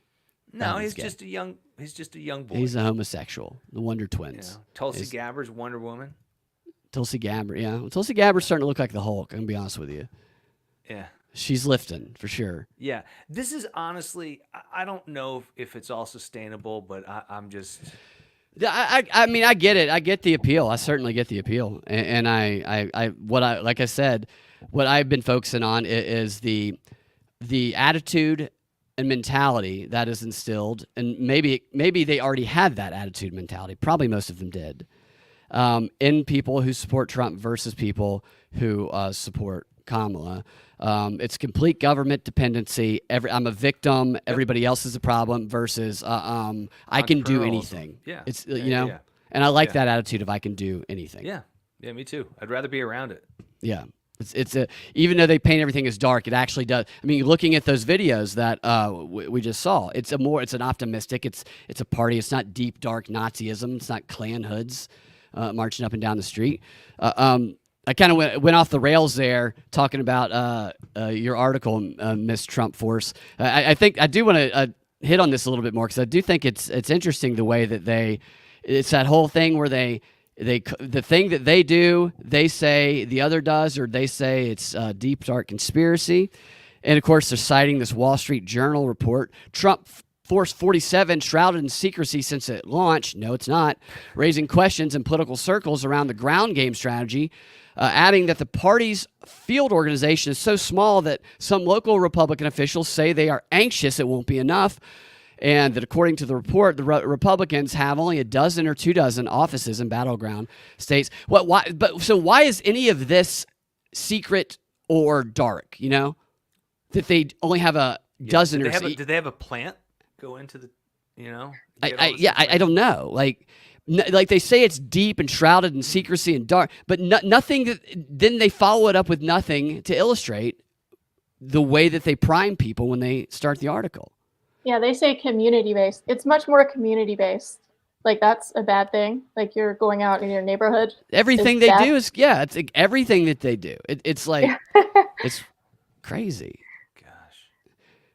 No, Robin's he's gay. just a young. He's just a young boy. He's a homosexual. The Wonder Twins. Tulsi Gabbard's Wonder Woman. Tulsi Gabbard. Yeah. Well, Tulsi Gabbard's starting to look like the Hulk. I'm gonna be honest with you. Yeah. She's lifting for sure. Yeah. This is honestly, I don't know if it's all sustainable, but I'm just. I mean, I get it. I get the appeal. I certainly get the appeal. And like I said, what I've been focusing on is the attitude and mentality that is instilled. And maybe they already had that attitude and mentality. Probably most of them did. In people who support Trump versus people who support Kamala. It's complete government dependency. I'm a victim. Everybody else is a problem versus I can do anything. Yeah. It's and I like that attitude of I can do anything. Yeah. Yeah, me too. I'd rather be around it. Yeah. It's even though they paint everything as dark, it actually does. I mean, looking at those videos that we just saw, it's an optimistic. It's a party. It's not deep dark Nazism. It's not Klan hoods marching up and down the street. I kind of went off the rails there talking about your article, Miss Trump Force. I think I do want to hit on this a little bit more because I do think it's interesting the way that it's that whole thing where the thing that they do, they say the other does, or they say it's deep dark conspiracy. And of course, they're citing this Wall Street Journal report. Trump Force 47 shrouded in secrecy since it launched. No, it's not. Raising questions in political circles around the ground game strategy. Adding that the party's field organization is so small that some local Republican officials say they are anxious it won't be enough, and that according to the report, the Republicans have only a dozen or 24 offices in battleground states. So why is any of this secret or dark? That they only have a dozen or so. Did they have a plant go into the? I don't know. Like they say it's deep and shrouded in secrecy and dark, but nothing. Then they follow it up with nothing to illustrate the way that they prime people when they start the article. Yeah, they say community-based. It's much more community-based. Like, that's a bad thing. Like, you're going out in your neighborhood. Everything they do is, it's like everything that they do. It's like, it's crazy. Gosh.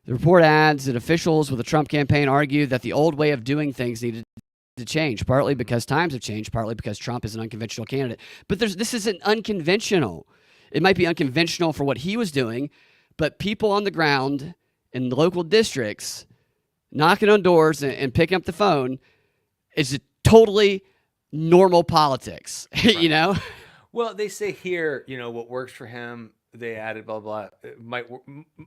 The report adds that officials with the Trump campaign argue that the old way of doing things needed to change, partly because times have changed, partly because Trump is an unconventional candidate. But this isn't unconventional. It might be unconventional for what he was doing, but people on the ground in local districts knocking on doors and picking up the phone is a totally normal politics, Right. Well, they say here, what works for him, they added blah, blah, it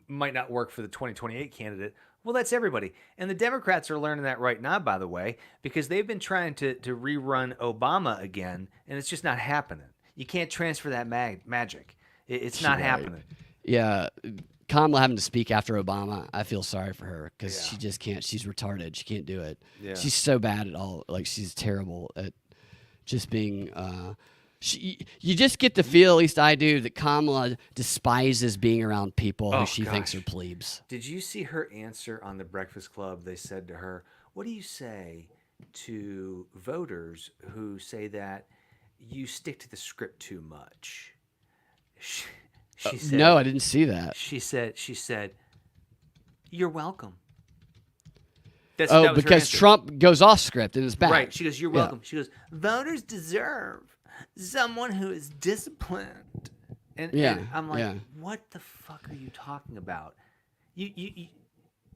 might not work for the 2028 candidate. Well, that's everybody. And the Democrats are learning that right now, by the way, because they've been trying to rerun Obama again, and it's just not happening. You can't transfer that magic. It's not happening. Yeah. Kamala having to speak after Obama, I feel sorry for her because she just can't. She's retarded. She can't do it. Yeah. She's so bad at all. Like, she's terrible at just being You just get the feel, at least I do, that Kamala despises being around people who she thinks are plebes. Did you see her answer on the Breakfast Club? They said to her, "What do you say to voters who say that you stick to the script too much?" She said, no, I didn't see that. She said, "You're welcome." That was because Trump goes off script and is back. Right. She goes, "You're welcome." She goes, "Voters deserve someone who is disciplined." And I'm like, what the fuck are you talking about? You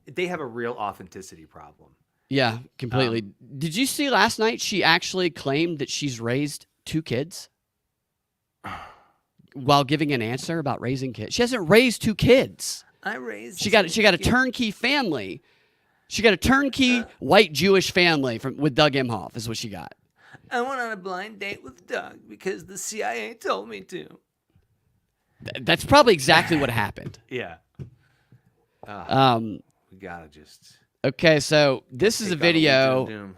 they have a real authenticity problem. Yeah, completely. Did you see last night she actually claimed that she's raised 2 kids while giving an answer about raising kids? She hasn't raised 2 kids. She got a turnkey family. She got a turnkey white Jewish family with Doug Emhoff is what she got. I went on a blind date with Doug because the CIA told me to. That's probably exactly what happened. Yeah. We gotta just. Okay, so this is a video.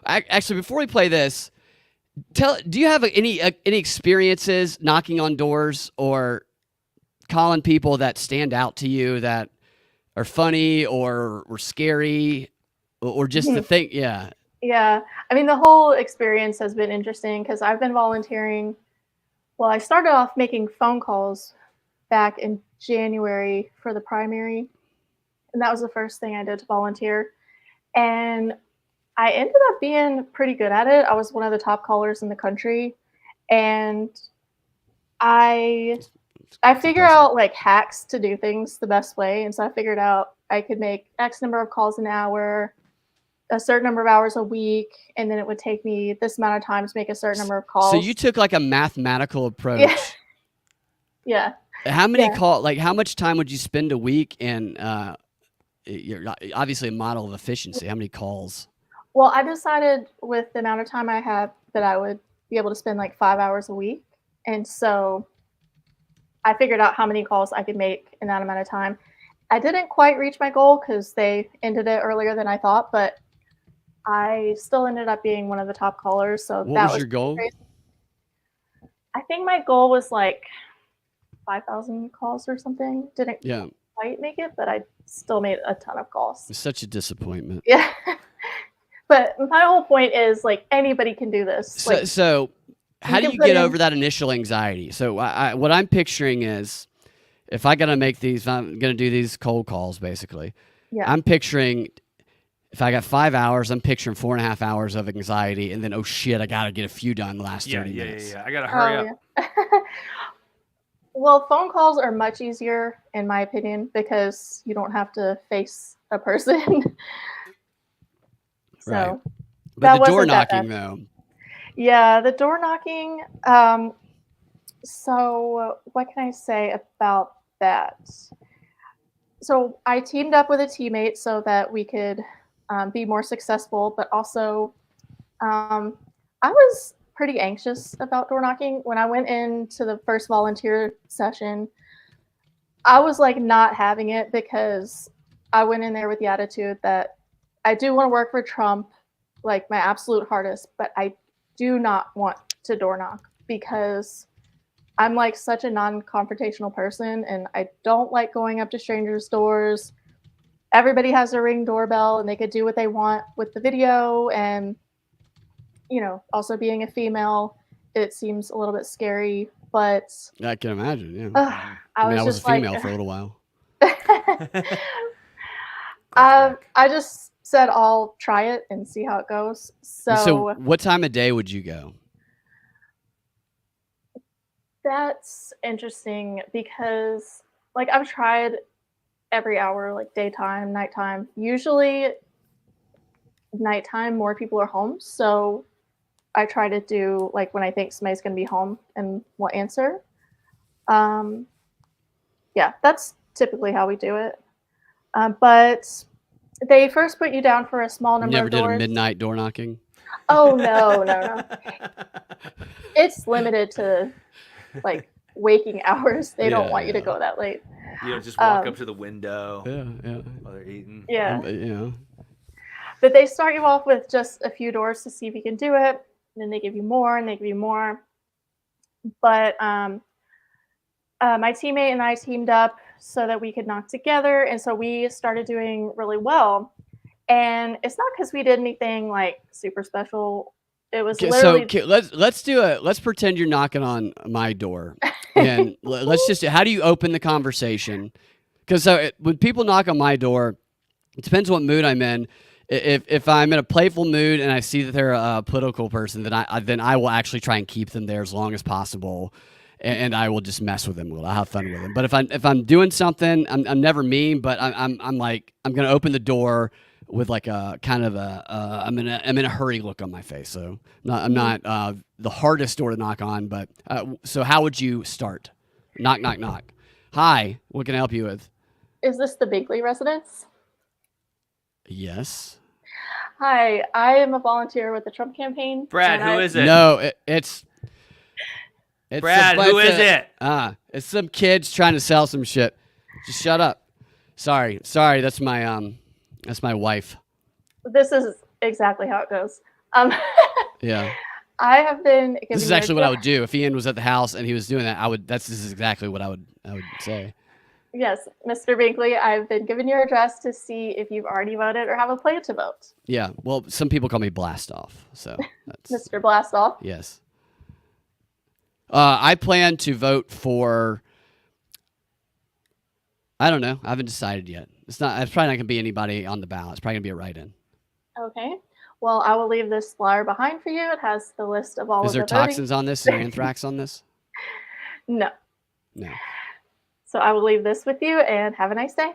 Actually, before we play this, do you have any experiences knocking on doors or calling people that stand out to you that are funny or scary or just the thing? Yeah. Yeah. I mean, the whole experience has been interesting because I've been volunteering. Well, I started off making phone calls back in January for the primary. And that was the first thing I did to volunteer. And I ended up being pretty good at it. I was one of the top callers in the country. And I figure out like hacks to do things the best way. And so I figured out I could make X number of calls an hour, a certain number of hours a week, and then it would take me this amount of time to make a certain number of calls. So you took like a mathematical approach. Yeah. How many how much time would you spend a week in you're obviously a model of efficiency. How many calls? Well, I decided with the amount of time I have that I would be able to spend like 5 hours a week. And so I figured out how many calls I could make in that amount of time. I didn't quite reach my goal because they ended it earlier than I thought, but I still ended up being one of the top callers. So what was your goal? Crazy. I think my goal was like 5,000 calls or something. Didn't quite make it, but I still made a ton of calls. It's such a disappointment. Yeah. But my whole point is like anybody can do this. So how do you get over that initial anxiety? So what I'm picturing is if I'm going to do these cold calls basically. Yeah. I'm picturing if I got 5 hours, I'm picturing 4.5 hours of anxiety and then, oh shit, I got to get a few done the last 30 minutes. Yeah. I got to hurry up. Yeah. Well, phone calls are much easier in my opinion because you don't have to face a person. So right. But the door knocking though. Yeah, the door knocking. So what can I say about that? So I teamed up with a teammate so that we could be more successful, but also I was pretty anxious about door knocking. When I went into the first volunteer session, I was like not having it because I went in there with the attitude that I do want to work for Trump, like my absolute hardest, but I do not want to door knock because I'm like such a non-confrontational person and I don't like going up to strangers' doors. Everybody has a Ring doorbell and they could do what they want with the video. And, you know, also being a female, it seems a little bit scary, but I can imagine. Yeah. I was a female for a little while. I just said I'll try it and see how it goes. So what time of day would you go? That's interesting because like I've tried every hour, like daytime, nighttime. Usually nighttime, more people are home. So I try to do like when I think somebody's going to be home and will answer. Yeah, that's typically how we do it. But they first put you down for a small number of doors. Never did a midnight door knocking? Oh, no. It's limited to like waking hours. They don't want you to go that late. You know, just walk up to the window while they're eating. Yeah. You know. But they start you off with just a few doors to see if you can do it. And then they give you more and they give you more. But my teammate and I teamed up so that we could knock together. And so we started doing really well. And it's not because we did anything like super special. It was literally. So let's pretend you're knocking on my door, and let's just. How do you open the conversation? Because when people knock on my door, it depends what mood I'm in. If I'm in a playful mood and I see that they're a political person, then I will actually try and keep them there as long as possible, and I will just mess with them. I'll have fun with them. But if I'm doing something, I'm never mean, but I'm gonna open the door with like a kind of I'm in a hurry look on my face. So I'm not the hardest door to knock on, but so how would you start? Knock, knock, knock. Hi, what can I help you with? Is this the Bingley residence? Yes. Hi, I am a volunteer with the Trump campaign. Brad, who is it? No, it's Brad, who is it? It's some kids trying to sell some shit. Just shut up. Sorry, that's my wife. This is exactly how it goes. Yeah. I have been. This is actually what I would do if Ian was at the house and he was doing that. This is exactly what I would say. Yes, Mr. Bingley, I've been given your address to see if you've already voted or have a plan to vote. Yeah. Well, some people call me Blast Off, so that's Mr. Blastoff. Yes. I plan to vote for. I don't know. I haven't decided yet. It's probably not going to be anybody on the ballot. It's probably going to be a write-in. Okay. Well, I will leave this flyer behind for you. It has the list of all Is of there the voting. toxins on this? Is there anthrax on this? No. No. So I will leave this with you and have a nice day.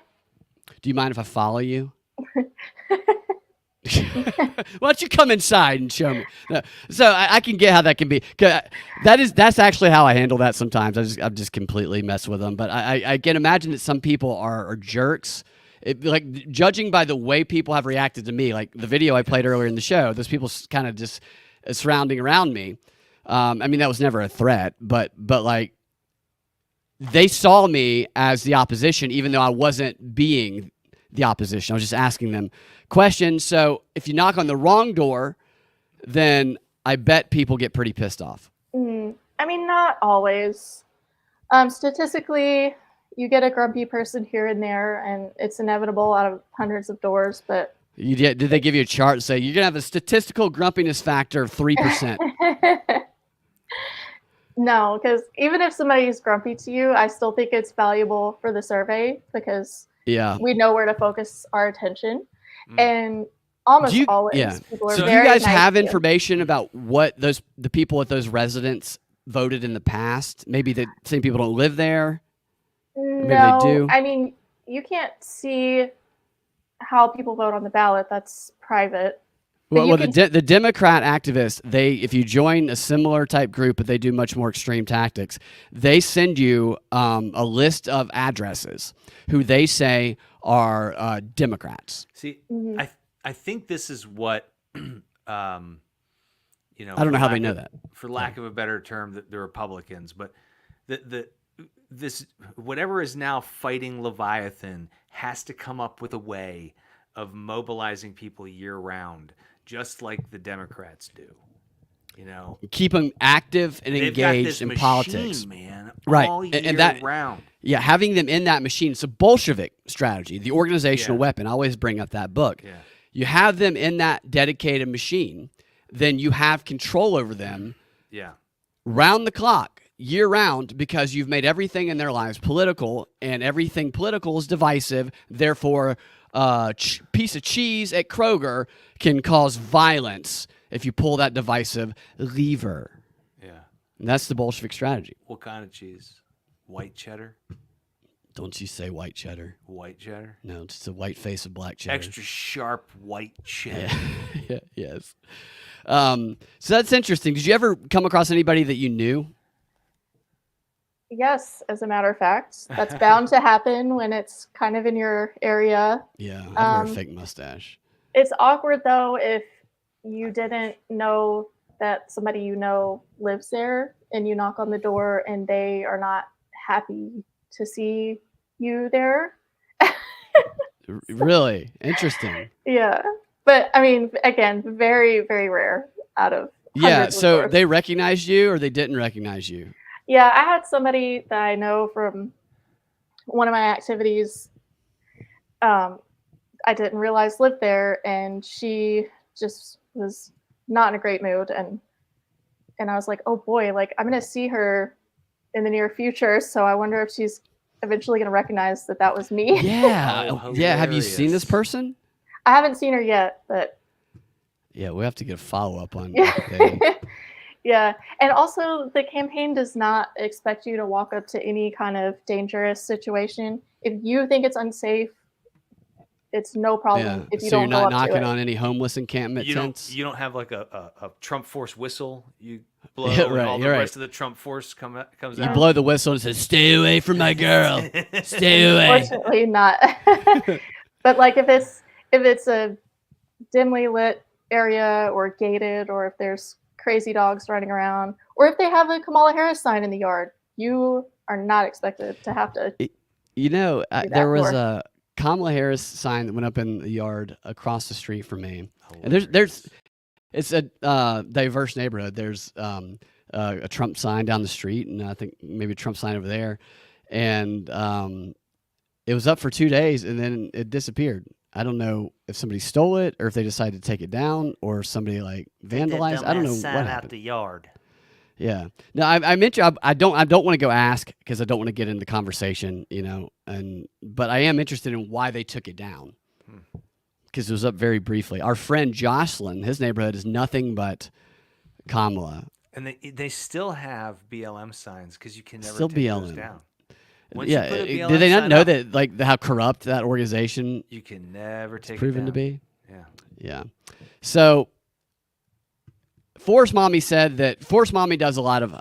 Do you mind if I follow you? Why don't you come inside and show me? No. So I can get how that can be. That's actually how I handle that sometimes. I'm just completely mess with them. But I can imagine that some people are jerks. Like judging by the way people have reacted to me, like the video I played earlier in the show, those people kind of just surrounding around me. I mean, that was never a threat, but like they saw me as the opposition, even though I wasn't being the opposition. I was just asking them questions. So if you knock on the wrong door, then I bet people get pretty pissed off. I mean, not always. Statistically, you get a grumpy person here and there, and it's inevitable out of hundreds of doors. But did they give you a chart and say you're gonna have a statistical grumpiness factor of 3%? No, because even if somebody is grumpy to you, I still think it's valuable for the survey because we know where to focus our attention. And almost always, people are so very do you guys nice have to you. information about what the people at those residents voted in the past? Maybe the same people don't live there. No, maybe they do. I mean, you can't see how people vote on the ballot. That's private. Well, the Democrat activists, if you join a similar type group, but they do much more extreme tactics, they send you a list of addresses who they say are Democrats. See, I think this is what, I don't know how they know that. For lack of a better term, the Republicans, but this whatever is now fighting Leviathan has to come up with a way of mobilizing people year round, just like the Democrats do. Keep them active and engaged in politics, man. Right, all year and that round. Yeah, having them in that machine. It's a Bolshevik strategy, the organizational weapon. I always bring up that book. Yeah. You have them in that dedicated machine, then you have control over them. Yeah. Round the clock, year round, because you've made everything in their lives political, and everything political is divisive. Therefore, piece of cheese at Kroger can cause violence if you pull that divisive lever. Yeah. And that's the Bolshevik strategy. What kind of cheese? White cheddar? Don't you say white cheddar. White cheddar? No, it's just a white face of black cheddar. Extra sharp white cheddar. Yeah. Yes. So that's interesting. Did you ever come across anybody that you knew? Yes, as a matter of fact. That's bound to happen when it's kind of in your area. Yeah, I wear a fake mustache. It's awkward, though, if you didn't know that somebody you know lives there and you knock on the door and they are not happy to see you there. Really? Interesting. Yeah. But, I mean, again, very, very rare out of Yeah. hundreds of So doors. they recognized you, or they didn't recognize you? Yeah, I had somebody that I know from one of my activities. I didn't realize lived there, and she just was not in a great mood, and I was like, oh boy, like I'm gonna see her in the near future, so I wonder if she's eventually gonna recognize that was me. Yeah. Oh, Yeah. Have you seen this hilarious. person? I haven't seen her yet, but Yeah, we have to get a follow up on. yeah. They- Yeah, and also the campaign does not expect you to walk up to any kind of dangerous situation. If you think it's unsafe, it's no problem yeah. if you So you're don't go not up to knocking it. on any homeless encampment tents. You don't have like a Trump force whistle you blow, Yeah, and right, all the you're right. rest of the Trump force comes You out. blow the whistle and it says, "Stay away from my girl. Stay away." Unfortunately, not. But like if it's a dimly lit area or gated, or if there's crazy dogs running around, or if they have a Kamala Harris sign in the yard, you are not expected to have to. You know, that there was for. a Kamala Harris sign that went up in the yard across the street from me, and it's a diverse neighborhood. There's a Trump sign down the street, and I think maybe a Trump sign over there, and it was up for 2 days, and then it disappeared. I don't know if somebody stole it, or if they decided to take it down, or somebody like vandalized. I don't know what happened. out the yard. Yeah. No, I mentioned I don't want to go ask because I don't want to get into the conversation, but I am interested in why they took it down because it was up very briefly. Our friend Jocelyn, his neighborhood is nothing but Kamala. And they still have BLM signs because you can never Still take BLM. those down. Once you put a BLM Did they not sign know up, that like how corrupt that organization you can never is take proven it to down. be? Yeah. Yeah. So Forest Mommy said that Forest Mommy does a lot of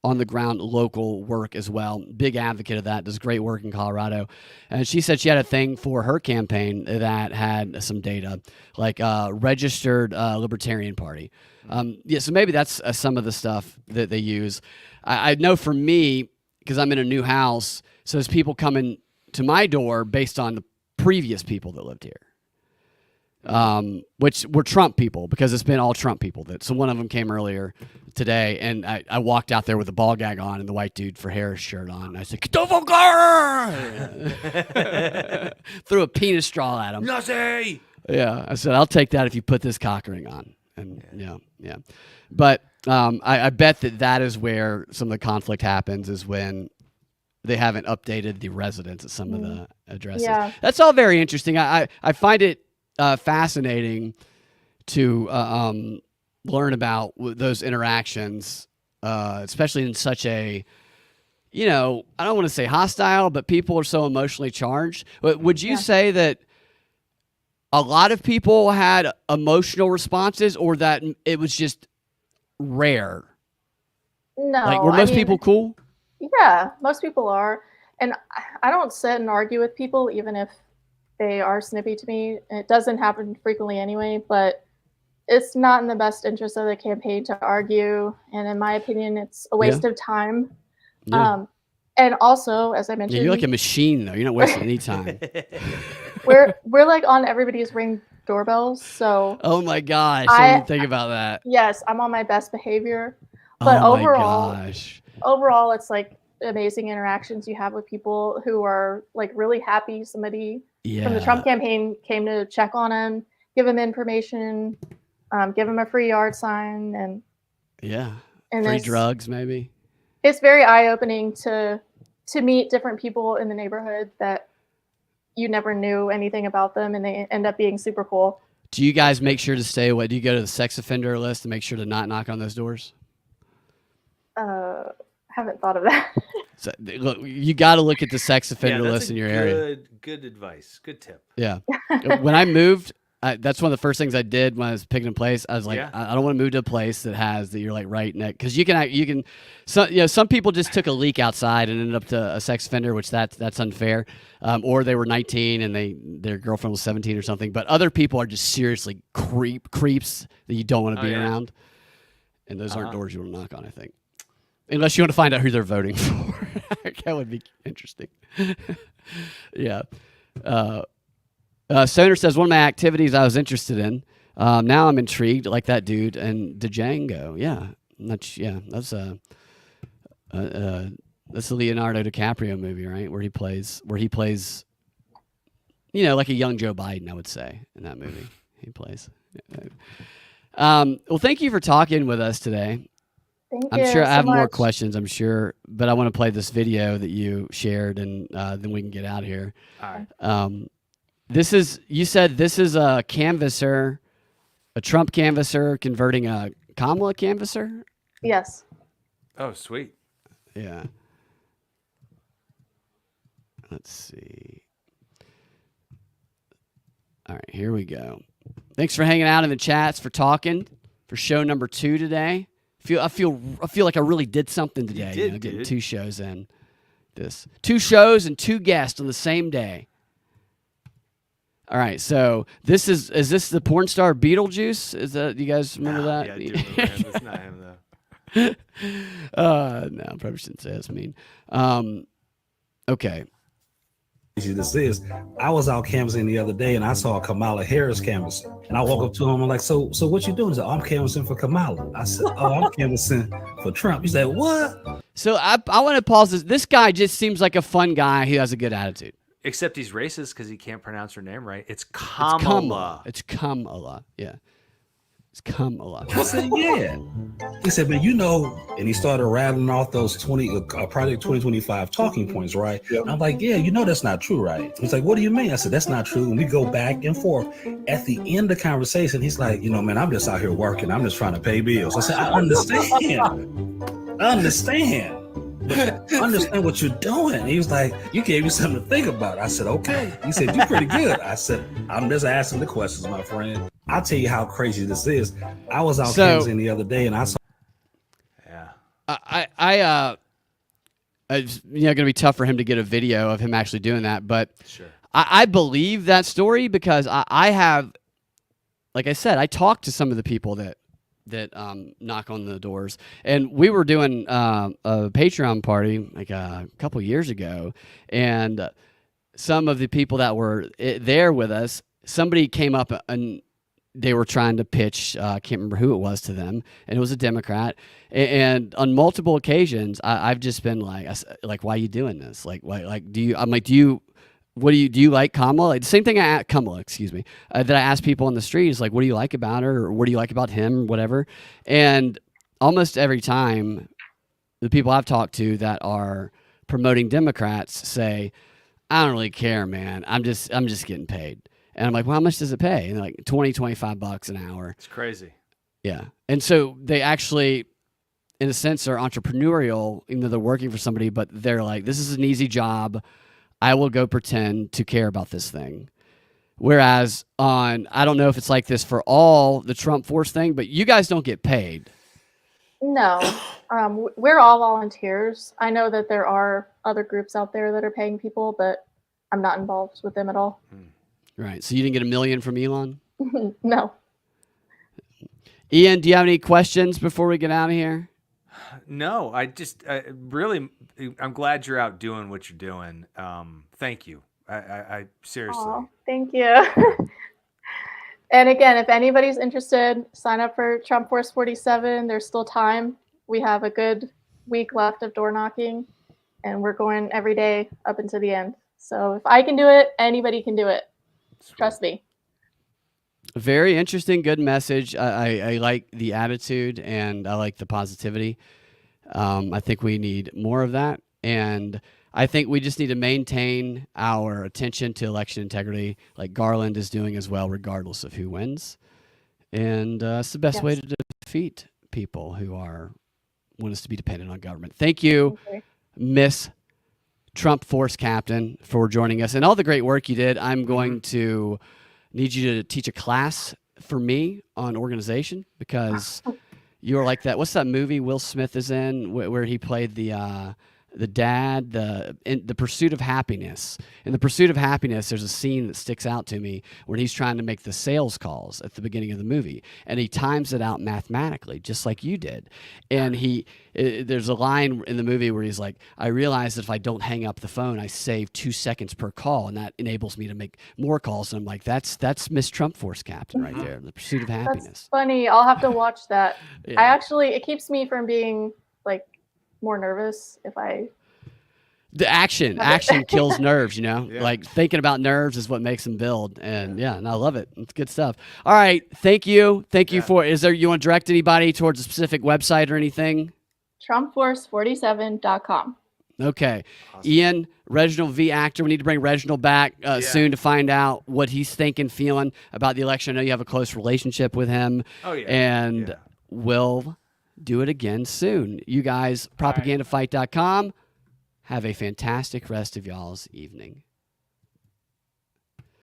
on the ground local work as well. Big advocate of that. Does great work in Colorado. And she said she had a thing for her campaign that had some data, like registered Libertarian Party. Yeah, so maybe that's some of the stuff that they use. I know for me, because I'm in a new house, so there's people coming to my door based on the previous people that lived here. Which were Trump people, because it's been all Trump people. So one of them came earlier today, and I walked out there with a ball gag on and the white dude for Harris shirt on. And I said, threw a penis straw at him. Nazi! Yeah, I said, I'll take that if you put this cock ring on. And yeah. But I bet that is where some of the conflict happens, is when they haven't updated the residents at some of the addresses. Yeah. That's all very interesting. I find it fascinating to learn about those interactions, especially in such a, I don't want to say hostile, but people are so emotionally charged. Would you say that a lot of people had emotional responses, or that it was just rare? No. Like, were most people cool? Yeah, most people are. And I don't sit and argue with people, even if they are snippy to me. It doesn't happen frequently anyway, but it's not in the best interest of the campaign to argue. And in my opinion, it's a waste of time. Yeah. And also, as I mentioned, Yeah, you're like a machine, though. You're not wasting any time. we're like on everybody's Ring doorbells. So Oh my gosh, I didn't think about that. yes, I'm on my best behavior. But Oh my overall, gosh. it's like amazing interactions you have with people who are like really happy somebody from the Trump campaign came to check on them, give them information, give them a free yard sign, and free drugs maybe. It's very eye-opening to meet different people in the neighborhood that you never knew anything about them, and they end up being super cool. Do you guys make sure to stay away? Do you go to the sex offender list to make sure to not knock on those doors? Haven't thought of that. So, look, you got to look at the sex offender that's list a in your area. Good advice. Good tip. Yeah. When I moved, that's one of the first things I did when I was picking a place. I was like, I don't want to move to a place that you're like right next, because you can. Some people just took a leak outside and ended up to a sex offender, which that's unfair. Or they were 19 and their girlfriend was 17 or something. But other people are just seriously creeps that you don't want to be around, and those aren't doors you want to knock on, I think. Unless you want to find out who they're voting for. That would be interesting. Yeah. Stoner says, one of my activities I was interested in Now I'm intrigued, like that dude and Django. Yeah, that's a Leonardo DiCaprio movie, right? Where he plays, like a young Joe Biden, I would say, in that movie. He plays. Well, thank you for talking with us today. I'm sure I have more questions, I'm sure, but I want to play this video that you shared, and then we can get out of here. All right. You said this is a canvasser, a Trump canvasser converting a Kamala canvasser? Yes. Oh, sweet. Yeah. Let's see. All right, here we go. Thanks for hanging out in the chats, for talking, for show number 2 today. I feel like I really did something today. You did, getting dude. 2 shows in. 2 shows and 2 guests on the same day. All right, so is this the porn star Beetlejuice? Is that, you guys remember that? Yeah, I do remember him. It's not him though. No, probably shouldn't say that's mean. Okay. This is, I was out canvassing the other day and I saw Kamala Harris canvassing, and I walk up to him, I'm like, so what you doing? He said, I'm canvassing for Kamala. I said, oh, I'm canvassing for Trump. He said, what? So I want to pause this. This guy just seems like a fun guy who has a good attitude. Except he's racist because he can't pronounce her name right. It's Kamala. It's Kamala. Yeah. It's Kamala. I said, yeah. He said, man, and he started rattling off those Project 2025 talking points, right? Yep. And I'm like, yeah, that's not true, right? He's like, what do you mean? I said, that's not true. And we go back and forth. At the end of the conversation, he's like, man, I'm just out here working. I'm just trying to pay bills. I said, I understand. But I understand what you're doing. He was like, you gave me something to think about. I said, okay. He said, you're pretty good. I said, I'm just asking the questions, my friend. I'll tell you how crazy this is. I was out canvassing the other day and I saw. Yeah. It's going to be tough for him to get a video of him actually doing that. But sure. I believe that story because I have, like I said, I talked to some of the people that knock on the doors, and we were doing a Patreon party like a couple years ago, and some of the people that were there with us, somebody came up and they were trying to pitch, I can't remember who it was, to them, and it was a Democrat, and on multiple occasions I've just been like, why are you doing this? Do you like Kamala? Like, the same thing Kamala, excuse me, that I ask people on the street is like, what do you like about her? Or what do you like about him? Or whatever. And almost every time the people I've talked to that are promoting Democrats say, I don't really care, man. I'm just getting paid. And I'm like, well, how much does it pay? And they're like $20-25 an hour. It's crazy. Yeah. And so they actually, in a sense, are entrepreneurial, even though they're working for somebody, but they're like, this is an easy job. I will go pretend to care about this thing. Whereas I don't know if it's like this for all the Trump Force thing, but you guys don't get paid. No, we're all volunteers. I know that there are other groups out there that are paying people, but I'm not involved with them at all. Right. So you didn't get $1 million from Elon? No. Ian, do you have any questions before we get out of here? No, I'm glad you're out doing what you're doing. Thank you. I seriously. Aw, thank you. And again, if anybody's interested, sign up for Trump Force 47. There's still time. We have a good week left of door knocking, and we're going every day up until the end. So if I can do it, anybody can do it. Sweet. Trust me. Very interesting, good message. I like the attitude and I like the positivity. I think we need more of that. And I think we just need to maintain our attention to election integrity like Garland is doing as well, regardless of who wins. And it's the best way to defeat people who want us to be dependent on government. Thank you, Miss Trump Force Captain, for joining us and all the great work you did. I'm going to need you to teach a class for me on organization because you're like that. What's that movie Will Smith is in where he played the the dad, the pursuit of happiness. In the pursuit of happiness, there's a scene that sticks out to me when he's trying to make the sales calls at the beginning of the movie, and he times it out mathematically, just like you did. And there's a line in the movie where he's like, I realize that if I don't hang up the phone, I save 2 seconds per call, and that enables me to make more calls. And I'm like, that's Miss Trump Force Captain right there, the pursuit of happiness. That's funny. I'll have to watch that. Yeah. It keeps me from being like more nervous if I. The action kills nerves, like thinking about nerves is what makes them build. And and I love it. It's good stuff. All right. Thank you. You want to direct anybody towards a specific website or anything? TrumpForce47.com. Okay. Awesome. Ian, Reginald V. Actor. We need to bring Reginald back soon to find out what he's thinking, feeling about the election. I know you have a close relationship with him. Oh, yeah. And we'll do it again soon. You guys, propagandafight.com. Have a fantastic rest of y'all's evening.